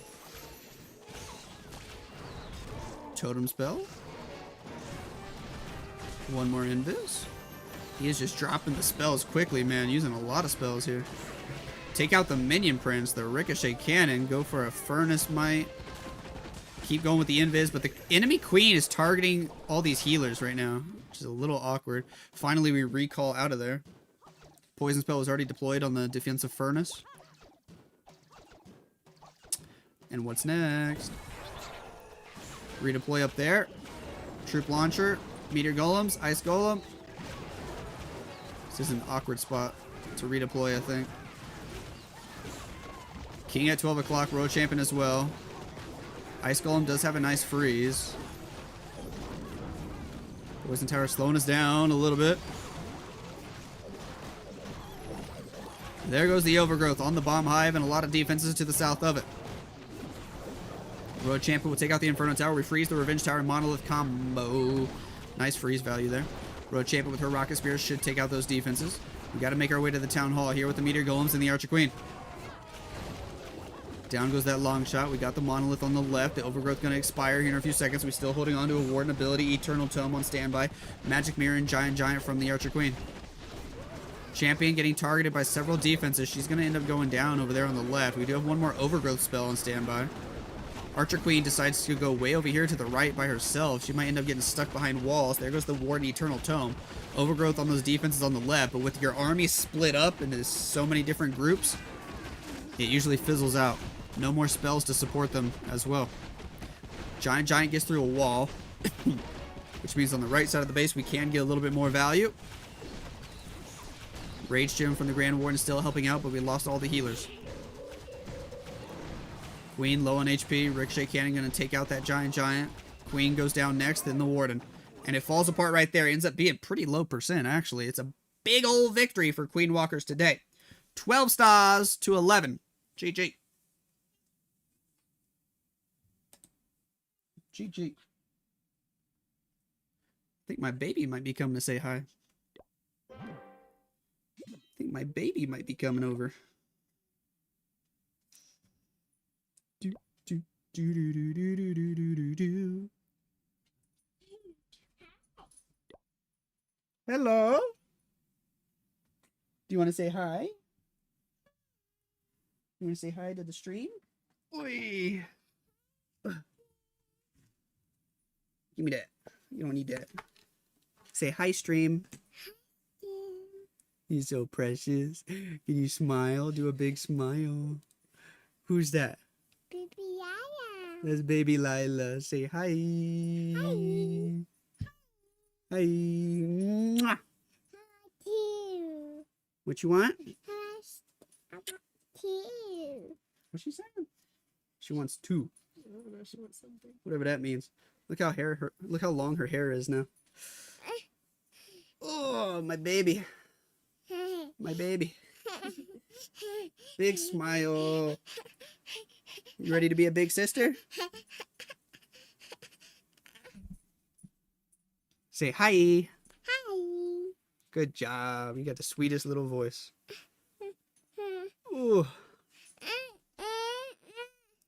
Totem spell. 1 more invis. He is just dropping the spells quickly, man. Using a lot of spells here. Take out the minion prince, the ricochet cannon. Go for a furnace might. Keep going with the invis, but the enemy queen is targeting all these healers right now, which is a little awkward. Finally, we recall out of there. Poison spell was already deployed on the defensive furnace. And what's next? Redeploy up there. Troop launcher. Meteor golems. Ice golem. This is an awkward spot to redeploy, I think. King at 12 o'clock. Road champion as well. Ice golem does have a nice freeze. Poison tower slowing us down a little bit. There goes the overgrowth on the bomb hive and a lot of defenses to the south of it. Road champion will take out the Inferno Tower. We freeze the Revenge Tower and Monolith combo. Nice freeze value there. Road champion with her Rocket Spears should take out those defenses. We got to make our way to the Town Hall here with the Meteor Golems and the Archer Queen. Down goes that long shot. We got the Monolith on the left. The Overgrowth going to expire here in a few seconds. We're still holding on to a Warden ability. Eternal Tome on standby. Magic Mirror and Giant from the Archer Queen. Champion getting targeted by several defenses. She's going to end up going down over there on the left. We do have 1 more Overgrowth spell on standby. Archer Queen decides to go way over here to the right by herself. She might end up getting stuck behind walls. There goes the Warden Eternal Tome. Overgrowth on those defenses on the left, but with your army split up into so many different groups, it usually fizzles out. No more spells to support them as well. Giant gets through a wall, which means on the right side of the base we can get a little bit more value. Rage Gem from the Grand Warden is still helping out, but we lost all the healers. Queen low on HP. Ricochet Cannon going to take out that giant. Queen goes down next, then the Warden. And it falls apart right there. It ends up being pretty low percent, actually. It's a big old victory for Queen Walkers today. 12 stars to 11. GG. GG. I think my baby might be coming to say hi. I think my baby might be coming over. Do, do, do, do, do, do, do, do, do, do. Hello? Do you want to say hi? You want to say hi to the stream? Oi. Give me that. You don't need that. Say hi, stream. You're so precious. Can you smile? Do a big smile. Who's that? Baby Lila. That's baby Lila. Say hi. Hi. Hi. Mwah. Two. What you want? Two. What's she saying? She wants two. I don't know, she wants something. Whatever that means. Look how look how long her hair is now. Oh, my baby. My baby. Big smile. You ready to be a big sister? Say hi. Hi. Good job. You got the sweetest little voice. Ooh.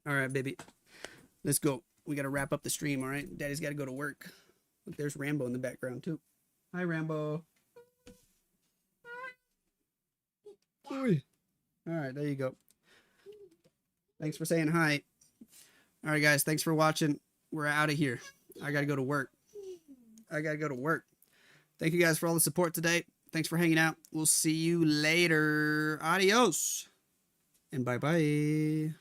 All right, baby. Let's go. We got to wrap up the stream, all right? Daddy's got to go to work. Look, there's Rambo in the background, too. Hi, Rambo. Oi. All right, there you go. Thanks for saying hi. All right, guys. Thanks for watching. We're out of here. I got to go to work. Thank you guys for all the support today. Thanks for hanging out. We'll see you later. Adios. And bye-bye.